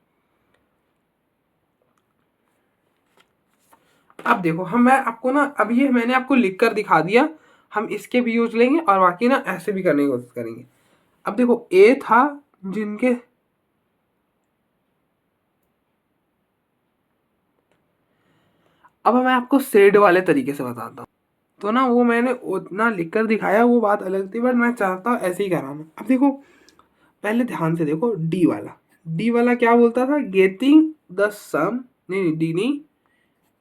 Speaker 1: अब देखो मैं आपको ना, अब ये मैंने आपको लिख कर दिखा दिया, हम इसके भी यूज लेंगे और बाकी ना ऐसे भी करने की कोशिश करेंगे। अब देखो ए था जिनके, अब मैं आपको शेड वाले तरीके से बताता हूँ। तो ना वो मैंने उतना लिख कर दिखाया, वो बात अलग थी, बट मैं चाहता हूँ ऐसे ही कराना। अब देखो पहले ध्यान से देखो, डी वाला क्या बोलता था, गेटिंग द सम, नहीं डी नहीं,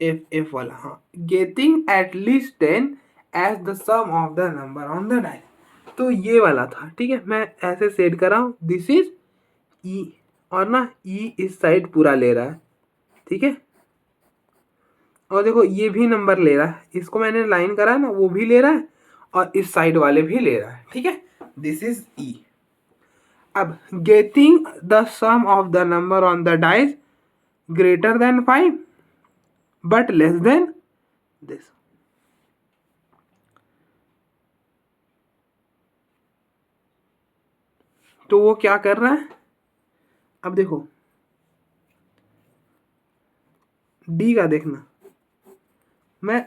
Speaker 1: एफ वाला, हाँ, गेटिंग एट लीस्ट 10 as the sum of the number on the dial. तो ये वाला था। ठीक है, मैं ऐसे सेट कर रहा हूँ, दिस इज ई, और ना ई इस साइड पूरा ले रहा है। ठीक है, और देखो ये भी नंबर ले रहा है, इसको मैंने लाइन करा है ना, वो भी ले रहा है और इस साइड वाले भी ले रहा है। ठीक है, दिस इज ई। अब getting the sum of the number on the dice greater than 5 but less than this. तो वो क्या कर रहा है, अब देखो डी का देखना, मैं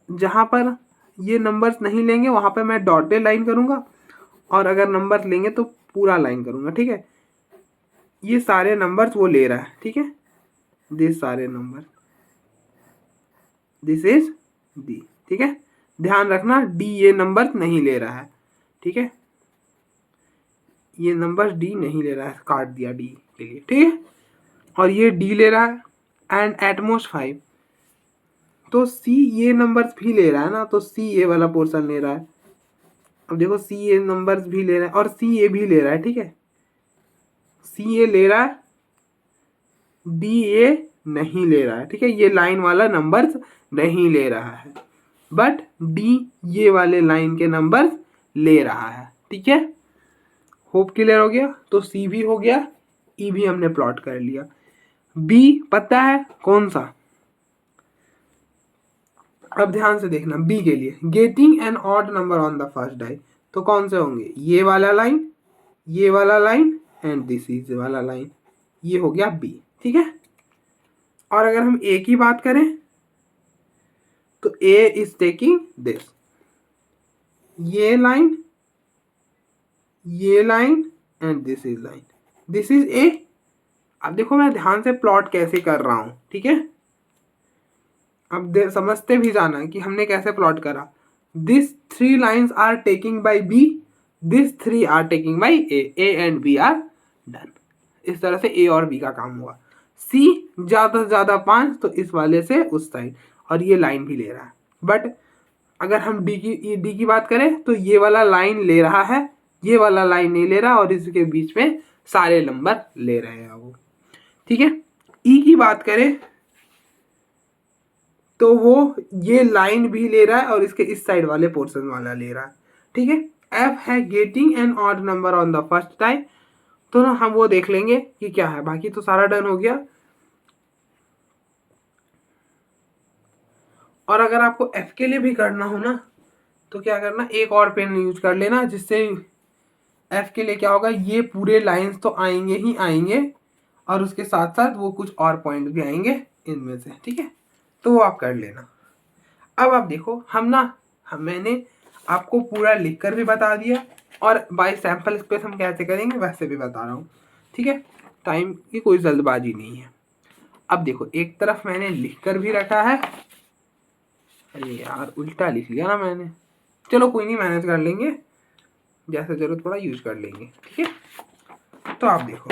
Speaker 1: जहां पर ये नंबर्स नहीं लेंगे वहां पे मैं डॉटेड लाइन करूंगा, और अगर नंबर लेंगे तो पूरा लाइन करूंगा। ठीक है, ये सारे नंबर्स वो ले रहा है। ठीक है, दिस सारे नंबर, दिस इज डी। ठीक है, ध्यान रखना डी ये नंबर नहीं ले रहा है। ठीक है, ये नंबर डी नहीं ले रहा है, काट दिया डी के लिए। ठीक है, और ये डी ले रहा है एंड एटमोस्ट 5, तो सी ये नंबर्स भी ले रहा है ना, तो सी ये वाला पोर्शन ले रहा है। अब देखो सी ये नंबर्स भी ले रहा है और सी ये भी ले रहा है। ठीक है, सी ये ले रहा है, डी ये नहीं ले रहा है। ठीक है, ये लाइन वाला नंबर्स नहीं ले रहा है, बट डी ये वाले लाइन के नंबर्स ले रहा है। ठीक है, होप क्लियर हो गया। तो सी भी हो गया, ई भी हमने प्लॉट कर लिया। बी पता है कौन सा, अब ध्यान से देखना, बी के लिए getting an odd number on the first die, तो कौन से होंगे, ये वाला लाइन, ये वाला लाइन एंड दिस इज वाला लाइन, ये हो गया बी। ठीक है, और अगर हम ए की बात करें तो ए इज टेकिंग दिस, ये लाइन, ये line and this is line, this is ए। अब देखो मैं ध्यान से प्लॉट कैसे कर रहा हूं। ठीक है, अब समझते भी जाना कि हमने कैसे प्लॉट करा। This 3 lines are taking by B, this 3 are taking by A and B are done. इस तरह से ए और बी का काम हुआ। सी ज्यादा से ज्यादा 5, तो इस वाले से उस साइड, और ये लाइन भी ले रहा है। बट अगर हम डी की बात करें तो ये वाला लाइन ले रहा है, ये वाला लाइन नहीं ले रहा, और इसके बीच में सारे नंबर ले रहे हैं वो। ठीक है, ई की बात करें तो वो ये लाइन भी ले रहा है और इसके इस साइड वाले पोर्शन वाला ले रहा है। ठीक है, एफ है getting an odd number on the first time, तो ना हम वो देख लेंगे कि क्या है, बाकी तो सारा डन हो गया। और अगर आपको एफ के लिए भी करना हो ना, तो क्या करना, एक और पेन यूज कर लेना, जिससे एफ के लिए क्या होगा, ये पूरे लाइंस तो आएंगे ही आएंगे और उसके साथ साथ वो कुछ और पॉइंट भी आएंगे इनमें से। ठीक है, तो वो आप कर लेना। अब आप देखो मैंने आपको पूरा लिख कर भी बता दिया और बाय सैम्पल स्पेस हम कैसे करेंगे वैसे भी बता रहा हूँ, ठीक है। टाइम की कोई जल्दबाजी नहीं है। अब देखो एक तरफ मैंने लिख कर भी रखा है, अरे यार उल्टा लिख लिया ना मैंने, चलो कोई नहीं, मैनेज कर लेंगे, जैसे जरूरत पड़ा यूज कर लेंगे, ठीक है। तो आप देखो,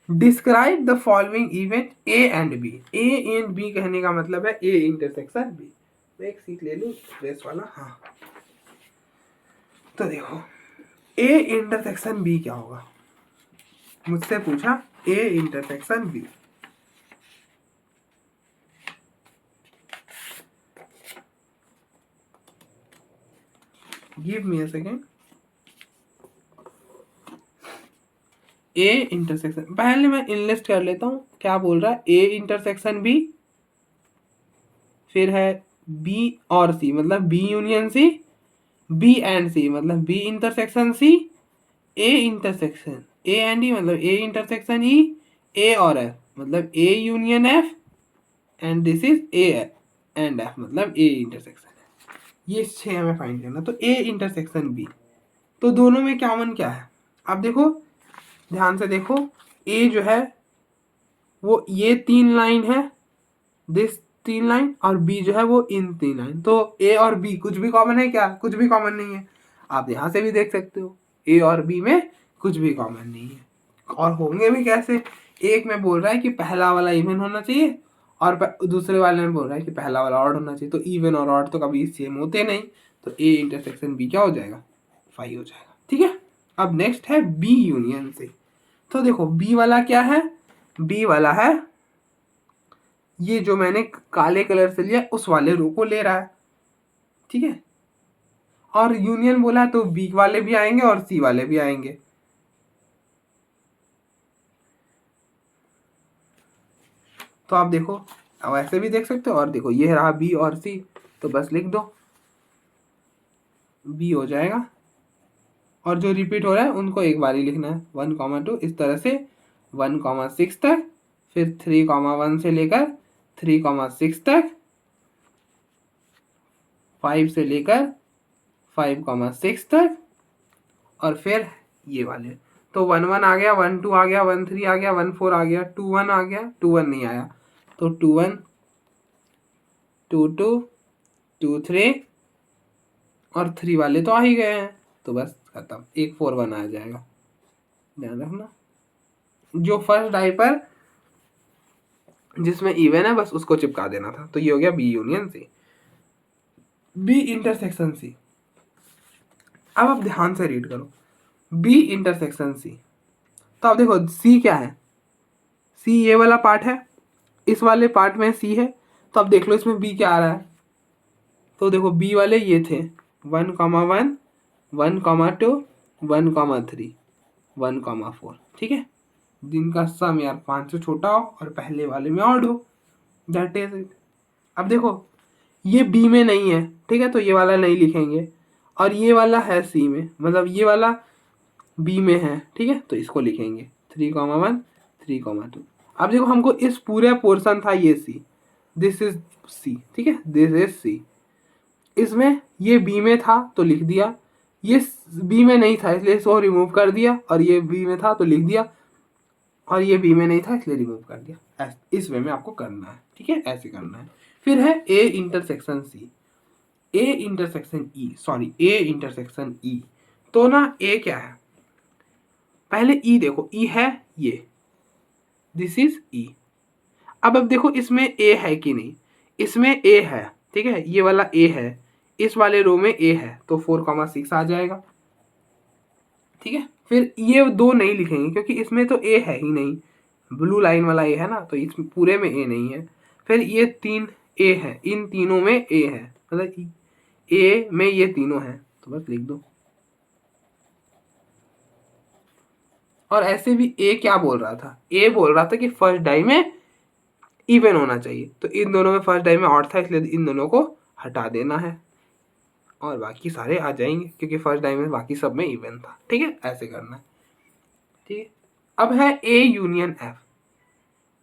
Speaker 1: describe the following event A and B. A and B कहने का मतलब है ए इंटरसेक्शन बी। मैं एक सीट ले लूँ प्रेस वाला, हाँ। तो देखो ए इंटरसेक्शन बी क्या होगा, मुझसे पूछा A intersection B. Give me a second. A intersection, पहले मैं इनलिस्ट कर लेता हूँ क्या बोल रहा है। ए इंटरसेक्शन बी, फिर है बी और सी मतलब B union C, B and C मतलब B intersection C, A intersection A and E मतलब ए इंटरसेक्शन ई, ए और एफ मतलब A union F, and this is A and F मतलब A intersection है। ये 6 हमें find करना। तो ए इंटरसेक्शन बी, तो दोनों में कॉमन क्या है, आप देखो ध्यान से देखो। ए जो है वो ये 3 लाइन है, दिस 3 लाइन, और बी जो है वो इन 3 लाइन। तो ए और बी कुछ भी कॉमन है क्या, कुछ भी कॉमन नहीं है। आप यहाँ से भी देख सकते हो ए और बी में कुछ भी कॉमन नहीं है। और होंगे भी कैसे, एक में बोल रहा है कि पहला वाला इवन होना चाहिए और दूसरे वाले में बोल रहा है कि पहला वाला ऑड होना चाहिए। तो इवन और ऑड तो कभी सेम होते नहीं। तो ए इंटरसेक्शन बी क्या हो जाएगा, 5 हो जाएगा, ठीक है। अब नेक्स्ट है बी यूनियन सी। तो देखो बी वाला क्या है, बी वाला है ये जो मैंने काले कलर से लिया उस वाले रो को ले रहा है, ठीक है। और यूनियन बोला तो बी वाले भी आएंगे और सी वाले भी आएंगे। तो आप देखो, अब ऐसे भी देख सकते हो। और देखो ये रहा बी और सी, तो बस लिख दो बी हो जाएगा। और जो रिपीट हो रहा है उनको एक बार ही लिखना है, 1, 2 इस तरह से 1, 6 तक, फिर 3, 1 से लेकर 3, 6 तक, 5 से लेकर 5, 6 तक, और फिर ये वाले। तो 1, 1 आ गया, 1, 2 आ गया, 1, 3 आ गया, 1, 4 आ गया, 2, 1 आ गया, 2, 1 नहीं आया। तो 2, 1, 2, 2, 2, 3 और 3 वाले तो आ ही गए हैं। तो बस खत्म, 1, 4, 1 आ जाएगा। ध्यान रखना जो फर्स्ट डाई पर जिसमें इवन है बस उसको चिपका देना था। तो ये हो गया B union C, B intersection C. अब आप ध्यान से रीड करो, बी इंटरसेक्शन सी। तो आप देखो सी क्या है, सी ये वाला पार्ट है, इस वाले पार्ट में सी है। तो अब देख लो इसमें बी क्या आ रहा है। तो देखो बी वाले ये थे 1, 1, 1, 2, 1, 3, 1, 4, ठीक है। जिनका सम यार 5 से छोटा हो और पहले वाले में ऑड हो, दैट इज इट। अब देखो ये बी में नहीं है, ठीक है, तो ये वाला नहीं लिखेंगे। और ये वाला है सी में, मतलब ये वाला बी में है, ठीक है, तो इसको लिखेंगे 3, 1, 3, 2। अब देखो हमको इस पूरे पोर्शन था ये सी, दिस इज सी, ठीक है, दिस इज सी। इसमें ये बी में था तो लिख दिया, ये बी में नहीं था इसलिए इसको रिमूव कर दिया, और ये बी में था तो लिख दिया, और ये बी में नहीं था इसलिए रिमूव कर दिया। इस वे में आपको करना है, ठीक है, ऐसे करना है। फिर है A intersection C, A intersection E, sorry A intersection E. तो ना ए क्या है, पहले ई देखो, ई है ये, दिस इज ई। अब देखो इसमें ए है कि नहीं, इसमें ए है, ठीक है, ये वाला ए है, इस वाले रो में ए है, तो 4, 6 आ जाएगा, ठीक है। फिर ये दो नहीं लिखेंगे क्योंकि इसमें तो ए है ही नहीं, ब्लू लाइन वाला ए है ना, तो इस पूरे में ए नहीं है। फिर ये 3 ए है, इन तीनों में ए है, मतलब ए में ये तीनों हैं, तो बस लिख दो। और ऐसे भी ए क्या बोल रहा था, ए बोल रहा था कि फर्स्ट डाई में इवन होना चाहिए, तो इन दोनों में फर्स्ट डाई में ऑड था इसलिए इन दोनों को हटा देना है और बाकी सारे आ जाएंगे क्योंकि फर्स्ट डाई में बाकी सब में इवन था, ठीक है, ऐसे करना है, ठीक है। अब है ए यूनियन एफ।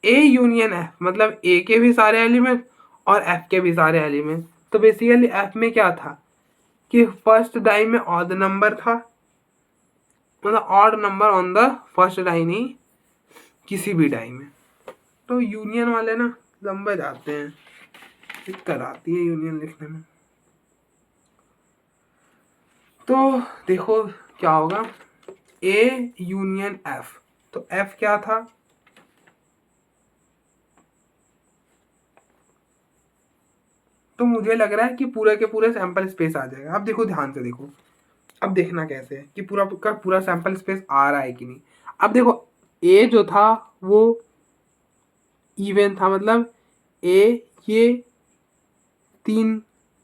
Speaker 1: ए यूनियन एफ मतलब ए के भी सारे एलिमेंट और एफ के भी सारे एलिमेंट। तो बेसिकली एफ में क्या था कि फर्स्ट डाई में ऑड नंबर था, मतलब odd number on the first die, नहीं किसी भी डाई में। तो यूनियन वाले ना लंबे जाते हैं, दिक्कत आती है यूनियन लिखने में। तो देखो क्या होगा, ए यूनियन एफ। तो एफ क्या था, तो मुझे लग रहा है कि पूरे के पूरे सैंपल स्पेस आ जाएगा। अब देखो ध्यान से देखो, अब देखना कैसे है कि पूरा का पूरा सैंपल स्पेस आ रहा है कि नहीं। अब देखो ए जो था वो इवन था, मतलब ए ये 3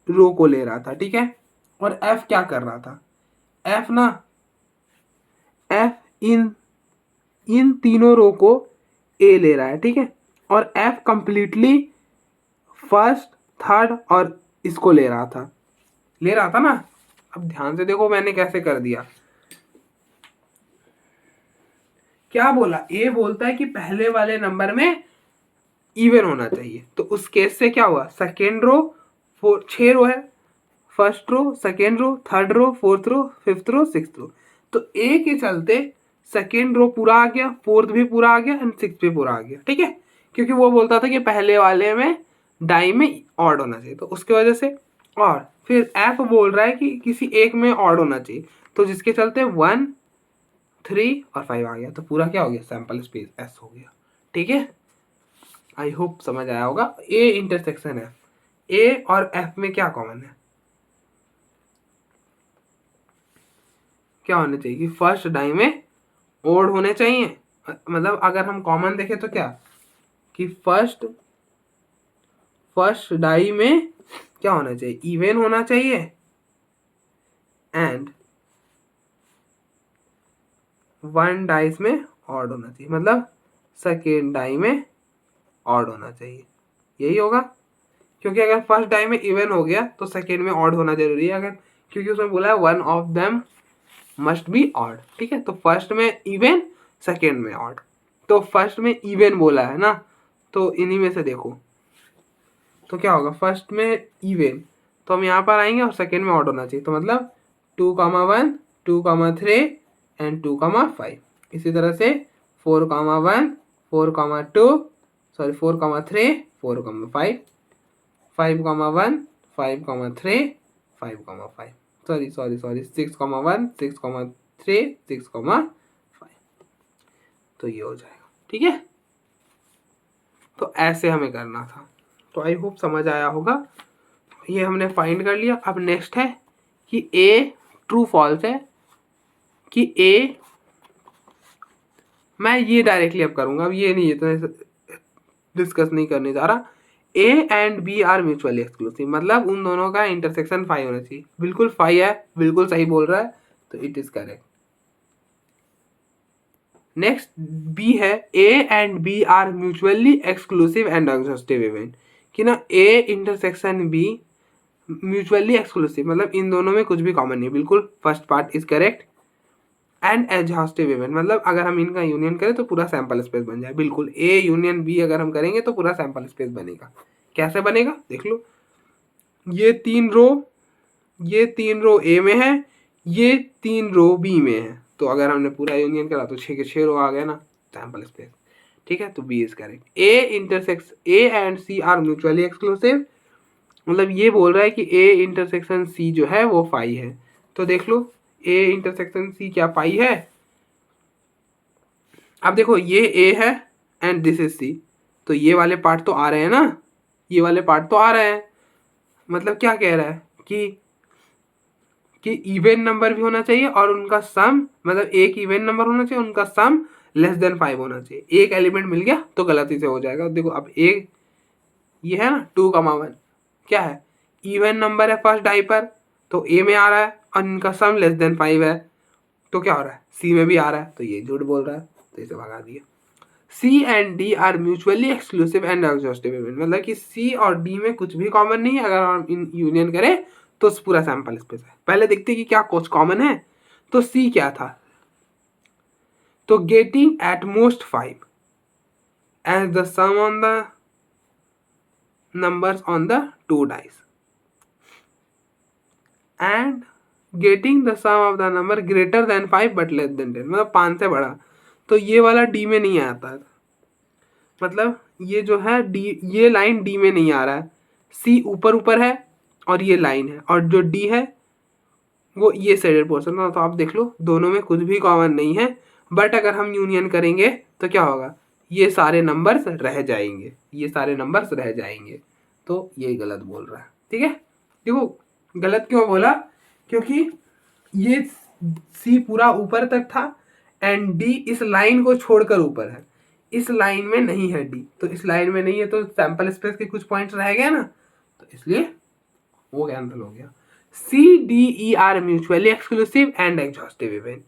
Speaker 1: रो को ले रहा था, ठीक है। और एफ क्या कर रहा था, एफ ना एफ इन तीनों रो को ए ले रहा है, ठीक है। और एफ कंप्लीटली फर्स्ट थर्ड और इसको ले रहा था ना। अब ध्यान से देखो मैंने कैसे कर दिया। क्या बोला, ए बोलता है कि पहले वाले नंबर में इवन होना चाहिए। तो उस केस से क्या हुआ, सेकेंड रो 6 रो है, first row, second row, third row, fourth row, fifth row, sixth row. तो ए के चलते सेकेंड रो पूरा आ गया, फोर्थ भी पूरा आ गया एंड सिक्स्थ भी पूरा आ गया, ठीक है। क्योंकि वो बोलता था कि पहले वाले में डाई में ऑड होना चाहिए, तो उसकी वजह से। और फिर एफ बोल रहा है कि किसी एक में ऑड होना चाहिए, तो जिसके चलते 1 3 और 5 आ गया। तो पूरा क्या हो गया, सैंपल स्पेस एस हो गया, ठीक है। आई होप समझ आया होगा। ए इंटरसेक्शन है, ए और एफ में क्या कॉमन है, क्या होने चाहिए कि फर्स्ट डाई में ओड होने चाहिए। मतलब अगर हम कॉमन देखें तो क्या कि फर्स्ट डाई में क्या होना चाहिए, इवन होना चाहिए एंड 1 डाइस में ऑड होना चाहिए, मतलब सेकेंड डाई में ऑड होना चाहिए, यही होगा। क्योंकि अगर फर्स्ट डाई में इवन हो गया तो सेकेंड में ऑड होना जरूरी है, अगर क्योंकि उसमें बोला है 1 of them must be odd, ठीक है। तो फर्स्ट में इवन, सेकेंड में ऑड। तो फर्स्ट में इवन बोला है ना, तो इन्हीं में से देखो तो क्या होगा, फर्स्ट में इवन तो हम यहाँ पर आएंगे और सेकेंड में ऑड होना चाहिए। तो मतलब 2,1 2,3 एंड 2,5। इसी तरह से 4,1 4,2 सॉरी 4,3 4,5 5,1 5,3 5,5 सॉरी 6,1 6,3 6,5। तो ये हो जाएगा, ठीक है। तो ऐसे हमें करना था। तो आई होप समझ आया होगा। ये हमने फाइंड कर लिया। अब नेक्स्ट है कि ए ट्रू फॉल्स है, कि ए, मैं ये डायरेक्टली अब करूंगा, अब ये नहीं इतना डिस्कस नहीं करने जा रहा। A and B are mutually exclusive, मतलब उन दोनों का इंटरसेक्शन 5 होना चाहिए। बिल्कुल 5 है, बिल्कुल सही बोल रहा है, तो it is correct. Next B है, A and B are mutually exclusive and exhaustive event, कि ना A intersection B mutually exclusive, मतलब इन दोनों में कुछ भी कॉमन नहीं, बिल्कुल first part is correct. And exhaustive event, मतलब अगर हम इनका यूनियन करें तो पूरा सैंपल स्पेस बन जाए। बिल्कुल ए यूनियन बी अगर हम करेंगे तो पूरा सैंपल स्पेस बनेगा। कैसे बनेगा देख लो, ये 3 रो ए में है, ये 3 रो बी में है। तो अगर हमने पूरा यूनियन करा तो 6 के 6 रो आ गया ना सैंपल स्पेस, ठीक है। तो B is correct. A intersects A and C are mutually exclusive, मतलब ये बोल रहा है कि ए इंटरसेक्शन सी जो है वो 5 है। तो देख लो ए इंटरसेक्शन सी क्या 5 है। अब देखो ये ए है एंड दिस इज सी, तो ये वाले पार्ट तो आ रहे हैं ना, ये वाले पार्ट तो आ रहे हैं। मतलब क्या कह रहा है कि इवन नंबर भी होना चाहिए और उनका सम, मतलब एक इवन नंबर होना चाहिए, उनका सम लेस देन 5 होना चाहिए। एक एलिमेंट मिल गया तो गलती से हो जाएगा। देखो अब एक ये है ना 2,1 क्या है, इवन नंबर है फर्स्ट डाई पर, तो ए में आ रहा है और इनका सम लेस देन 5 है, तो क्या हो रहा है सी में भी आ रहा है, तो ये झूठ बोल रहा है, तो इसे भगा दिया। C and D are mutually exclusive and exhaustive event, मतलब कि सी और डी में कुछ भी कॉमन नहीं है। अगर हम इन यूनियन करें तो पूरा सैंपल स्पेस है। पहले देखते कि क्या कुछ कॉमन है। तो सी क्या था, तो getting at most 5, as the sum on the numbers on the two dice and getting the sum of the number greater than 5 but less than 10, मतलब 5 से बड़ा। तो ये वाला डी में नहीं आता, मतलब ये जो है डी, ये लाइन डी में नहीं आ रहा है, सी ऊपर ऊपर है और ये लाइन है, और जो डी है वो ये शेडेड पोर्शन है। तो आप देख लो दोनों में कुछ भी कॉमन नहीं है, बट अगर हम यूनियन करेंगे तो क्या होगा, ये सारे नंबर्स रह जाएंगे, ये सारे नंबर्स रह जाएंगे। तो ये गलत बोल रहा है, ठीक है। देखो गलत क्यों बोला, क्योंकि ये सी पूरा ऊपर तक था एंड डी इस लाइन को छोड़कर ऊपर है, इस लाइन में नहीं है डी, तो इस लाइन में नहीं है तो सैंपल स्पेस के कुछ पॉइंट्स रह गए ना, तो इसलिए वो कैंसिल हो गया। C D E are mutually exclusive and exhaustive event,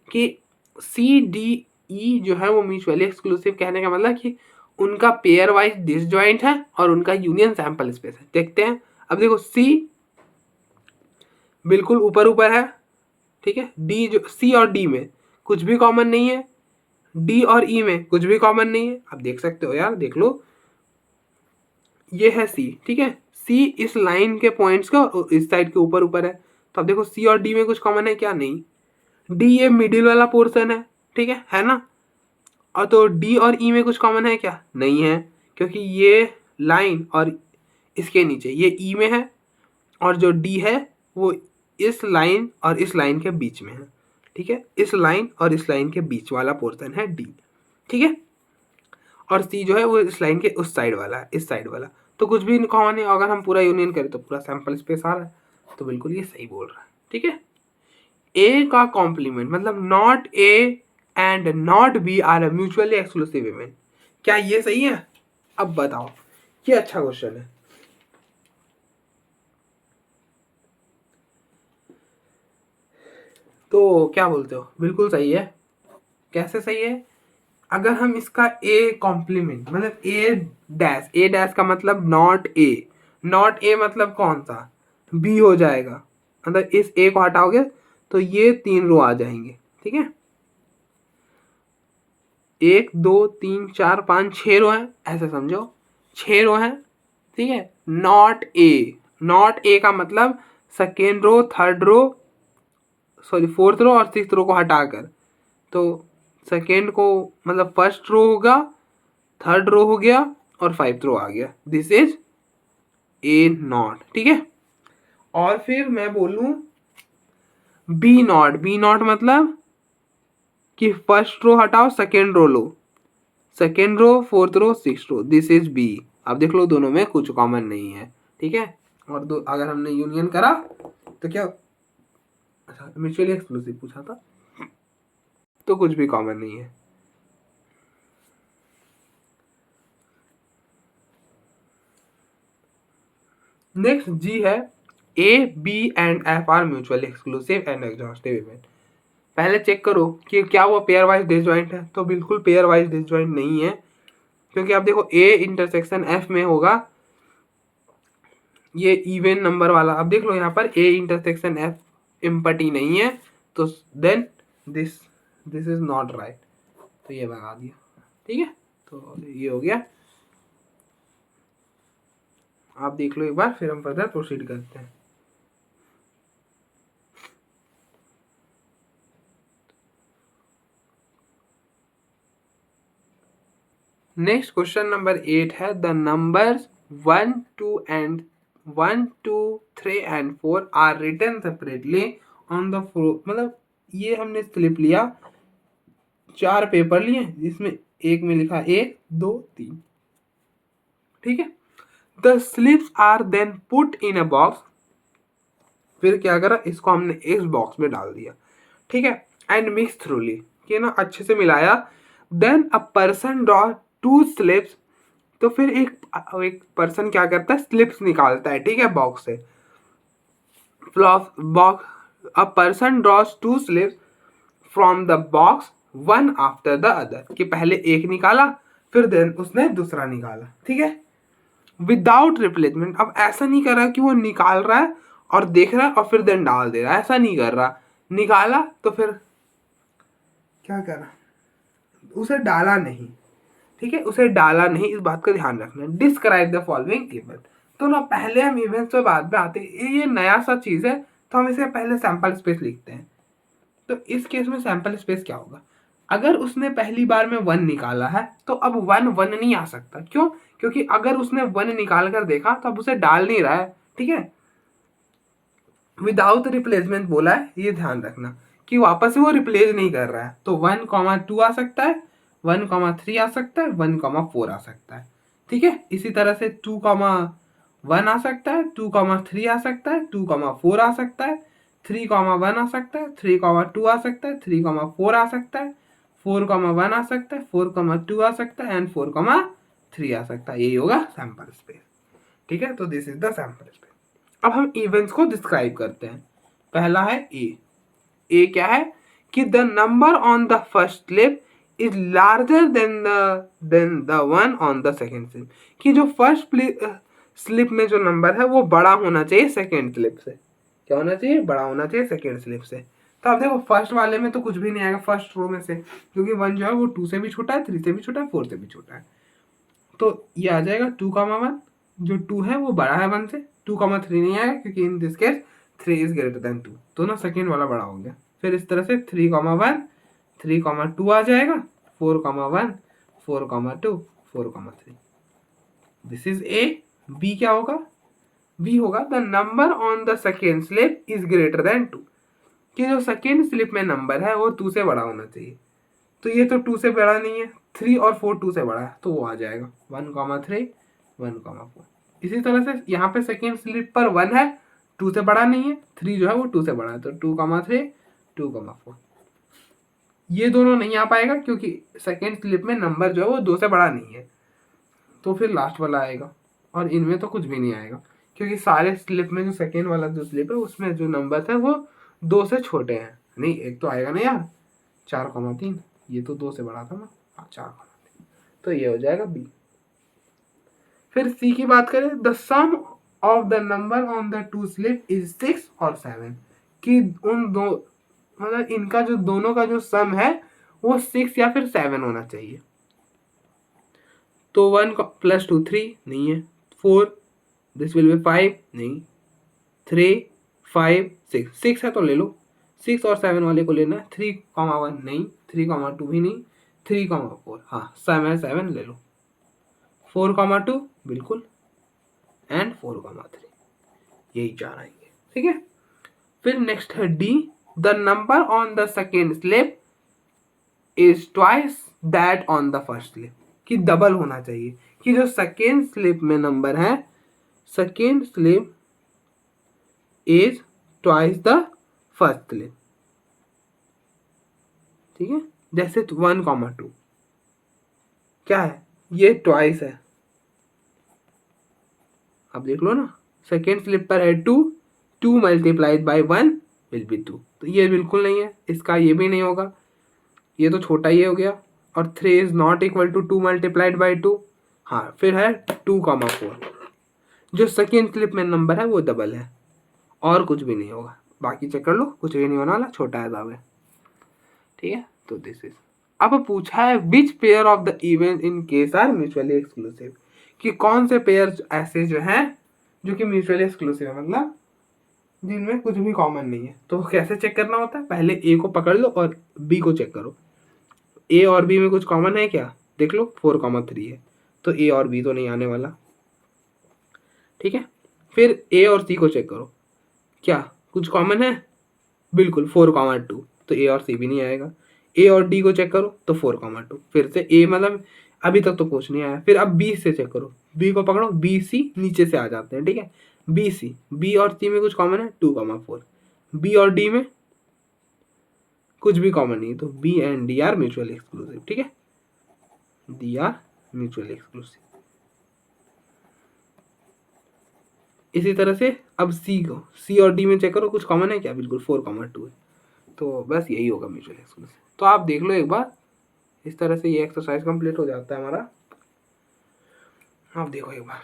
Speaker 1: कि सी डी ई जो है वो म्यूचुअली एक्सक्लूसिव कहने का मतलब कि उनका पेयर वाइज डिसजॉइंट है और उनका यूनियन सैंपल स्पेस है। देखते हैं, अब देखो सी बिल्कुल ऊपर ऊपर है, ठीक है, डी जो सी और डी में कुछ भी कॉमन नहीं है, डी और ई में कुछ भी कॉमन नहीं है। आप देख सकते हो यार, देख लो ये है सी, ठीक है, सी इस लाइन के पॉइंट्स का और इस साइड के ऊपर ऊपर है, तो अब देखो सी और डी में कुछ कॉमन है क्या, नहीं। डी ये मिडिल वाला पोर्शन है, ठीक है ना, और तो डी और ई में कुछ कॉमन है क्या, नहीं है, क्योंकि ये लाइन और इसके नीचे ये ई में है और जो डी है वो इस लाइन और इस लाइन के बीच में है, ठीक है, इस लाइन और इस लाइन के बीच वाला पोर्शन है डी, ठीक है, और सी जो है वो इस लाइन के उस साइड वाला है, इस साइड वाला, तो कुछ भी कॉमन है। अगर हम पूरा यूनियन करें तो पूरा सैंपल स्पेस आ रहा है, तो बिल्कुल ये सही बोल रहा है, ठीक है। ए का कॉम्प्लीमेंट मतलब not A and not B are mutually exclusive event, क्या ये सही है? अब बताओ, ये अच्छा क्वेश्चन है। तो क्या बोलते हो, बिल्कुल सही है। कैसे सही है? अगर हम इसका ए कॉम्प्लीमेंट मतलब ए डैश का मतलब नॉट ए मतलब कौन सा, बी हो जाएगा, मतलब इस ए को हटाओगे तो ये 3 रो आ जाएंगे, ठीक है, 1 2 3 4 5 6 रो है, ऐसे समझो 6 रो है, ठीक है। नॉट ए का मतलब second row, third row, sorry fourth row और सिक्स्थ रो को हटाकर, तो सेकेंड को मतलब फर्स्ट रो होगा, थर्ड रो हो गया और 5th रो आ गया, दिस इज ए नॉट, ठीक है। और फिर मैं बोलूं बी नॉट मतलब कि फर्स्ट रो हटाओ सेकेंड रो लो, second row fourth row sixth row, this is B. अब देख लो दोनों में कुछ कॉमन नहीं है, ठीक है, और दो अगर हमने यूनियन करा तो क्या, अच्छा म्यूचुअली एक्सक्लूसिव पूछा था, तो कुछ भी कॉमन नहीं है। नेक्स्ट जी है A B and F are mutually exclusive and exhaustive event. पहले चेक करो कि क्या वो पेयर वाइज डिसजॉइंट है, तो बिल्कुल पेयर वाइज डिसजॉइंट नहीं है, क्योंकि आप देखो ए इंटरसेक्शन एफ में होगा, ये इवन नंबर वाला, अब देख लो यहाँ पर ए इंटरसेक्शन एफ इम्पटी नहीं है, तो then this is not right, तो ये भगा दिया, ठीक है, तो ये हो गया। आप देख लो एक बार, फिर हम फर्दर प्रोसीड करते हैं। नेक्स्ट क्वेश्चन नंबर 8 है the numbers 1 2 3 and 4 are written separately on the floor, मतलब ये हमने स्लिप लिया, 4 पेपर लिए जिसमें एक में लिखा 1 2 3, ठीक है। The slips are then put in a box, फिर क्या करा, इसको हमने इस बॉक्स में डाल दिया, ठीक है, एंड मिक्स थ्रूली, कि ना अच्छे से मिलाया। Then a person draw 2 slips, तो फिर एक पर्सन क्या करता है, स्लिप्स निकालता है, ठीक है, बॉक्स से, box a person draws 2 slips from the box one after the other, कि पहले एक निकाला फिर देन उसने दूसरा निकाला, ठीक है, विदाउट रिप्लेसमेंट। अब ऐसा नहीं कर रहा कि वो निकाल रहा है और देख रहा है और फिर देन डाल दे रहा है, ऐसा नहीं कर रहा, निकाला तो फिर क्या कर रहा, उसे डाला नहीं, ठीक है, उसे डाला नहीं, इस बात का ध्यान रखना। डिस्क्राइब द फॉलोइंग इवेंट, तो ना पहले हम इवेंट्स पे बाद में आते हैं, ये नया सा चीज है तो हम इसे पहले सैंपल स्पेस लिखते हैं। तो इस केस में सैंपल स्पेस क्या होगा, अगर उसने पहली बार में 1 निकाला है तो अब 1 नहीं आ सकता। क्यों? क्योंकि अगर उसने 1 निकाल कर देखा तो अब उसे डाल नहीं रहा है। ठीक है, विदाउट रिप्लेसमेंट बोला है, ये ध्यान रखना कि वापस से वो रिप्लेस नहीं कर रहा है। तो 1,2 आ सकता है, 1,3 आ सकता है, 1,4 आ सकता है। ठीक है, इसी तरह से 2,1 आ सकता है, 2,3 आ सकता है, 2,4 आ सकता है, 3,1 आ सकता है, 3,2 आ सकता है, 3,4 आ सकता है, 4,1 आ सकता है, 4,2 आ सकता है एंड 4,3 आ सकता है। यही होगा सैंपल स्पेस। ठीक है, तो this is the sample space. अब हम इवेंट्स को डिस्क्राइब करते हैं। पहला है ए क्या है कि the number on the first slip is larger than the one on the second slip, कि जो फर्स्ट स्लिप में जो नंबर है वो बड़ा होना चाहिए सेकेंड स्लिप से। क्या होना चाहिए? बड़ा होना चाहिए सेकेंड स्लिप से। तो अब देखो फर्स्ट वाले में तो कुछ भी नहीं आएगा, फर्स्ट रो में से, क्योंकि 1 जो है वो 2 से भी छोटा है, 3 से भी छोटा है, 4 से भी छोटा है। तो ये आ जाएगा 2,1, जो 2 है वो बड़ा है 1 से। 2,3 नहीं आएगा क्योंकि in this case 3 is greater than 2, तो ना सेकेंड वाला बड़ा हो गया। फिर इस तरह से 3,1, 3,2 आ जाएगा, 4,1, 4,2, 4,3। This is A. बी क्या होगा? बी होगा the number on the second slip is greater than 2, कि जो सेकेंड स्लिप में नंबर है वो 2 से बड़ा होना चाहिए। तो ये तो 2 से बड़ा नहीं है, 3 और 4 2 से बड़ा है, तो वो आ जाएगा 1,3, 1,4। इसी तरह से यहाँ पे सेकेंड स्लिप पर 1 है, 2 से बड़ा नहीं है, 3 जो है वो 2 से बड़ा है, तो 2,3, 2,4। ये दोनों नहीं आ पाएगा क्योंकि सेकेंड स्लिप में नंबर जो है वो 2 से बड़ा नहीं है, तो फिर लास्ट वाला आएगा। और इनमें तो कुछ भी नहीं आएगा क्योंकि सारे स्लिप में जो सेकेंड वाला जो स्लिप है उसमें जो नंबर है वो 2 से छोटे हैं। नहीं, एक तो आएगा ना यार, 4,3, ये तो 2 से बड़ा था ना, 4,3, तो ये हो जाएगा बी। फिर सी की बात करें, the sum of the number on the two slip is 6 और 7, कि उन दो मतलब इनका जो दोनों का जो सम है वो 6 या फिर 7 होना चाहिए। तो 1 + 2 3 नहीं है, 4 दिस विल बी 5 नहीं, 3 5 6 6 है तो ले लो, 6 और 7 वाले को लेना है। 3,1 नहीं, 3,2 भी नहीं, 3,4 हाँ 7 ले लो, 4,2 बिल्कुल एंड 4,3, यही 4 आएंगे। ठीक है, फिर नेक्स्ट है D, the number on the second slip is twice that on the first slip, कि डबल होना चाहिए, कि जो सेकेंड स्लिप में नंबर है, second slip is twice the first slip. ठीक है, जैसे 1,2 क्या है, ये ट्वाइस है। अब देख लो ना, सेकेंड स्लिप पर है 2, 2 मल्टीप्लाइड बाई 1 विल बी 2, तो ये बिल्कुल नहीं है, इसका ये भी नहीं होगा, ये तो छोटा ही हो गया। और 3 is not equal to 2 multiplied by 2। हाँ, फिर है 2,4, जो सेकेंड स्लिप में नंबर है वो डबल है, और कुछ भी नहीं होगा। बाकी चेक कर लो, कुछ भी नहीं होने वाला, छोटा है दावे। ठीक है, तो दिस इज। अब पूछा है which pair of the event in case are mutually exclusive, कि कौन से पेयर ऐसे जो हैं जो कि म्यूचुअली एक्सक्लूसिव है, मतलब जिनमें कुछ भी कॉमन नहीं है। तो कैसे चेक करना होता है, पहले ए को पकड़ लो और बी को चेक करो, ए और बी में कुछ कॉमन है क्या, देख लो 4,3 है, तो ए और बी तो नहीं आने वाला। ठीक है, फिर ए और सी को चेक करो, क्या कुछ कॉमन है, बिल्कुल 4,2, तो ए और सी भी नहीं आएगा। ए और डी को चेक करो तो 4,2, फिर से ए मतलब अभी तक तो कुछ नहीं आया। फिर अब बी से चेक करो, बी को पकड़ो, बी सी नीचे से आ जाते हैं। ठीक है, बी सी, बी और सी में कुछ कॉमन है 2,4, बी और डी में कुछ भी कॉमन नहीं है, तो B and D are mutually exclusive. ठीक है, डी आर म्यूचुअली एक्सक्लूसिव। इसी तरह से अब सी को, सी और डी में चेक करो कुछ कॉमन है क्या, बिल्कुल 4,2 है, तो बस यही होगा म्यूचुअल एक्सक्लूसिव। तो आप देख लो एक बार, इस तरह से ये एक्सरसाइज कंप्लीट हो जाता है हमारा। आप देखो एक बार।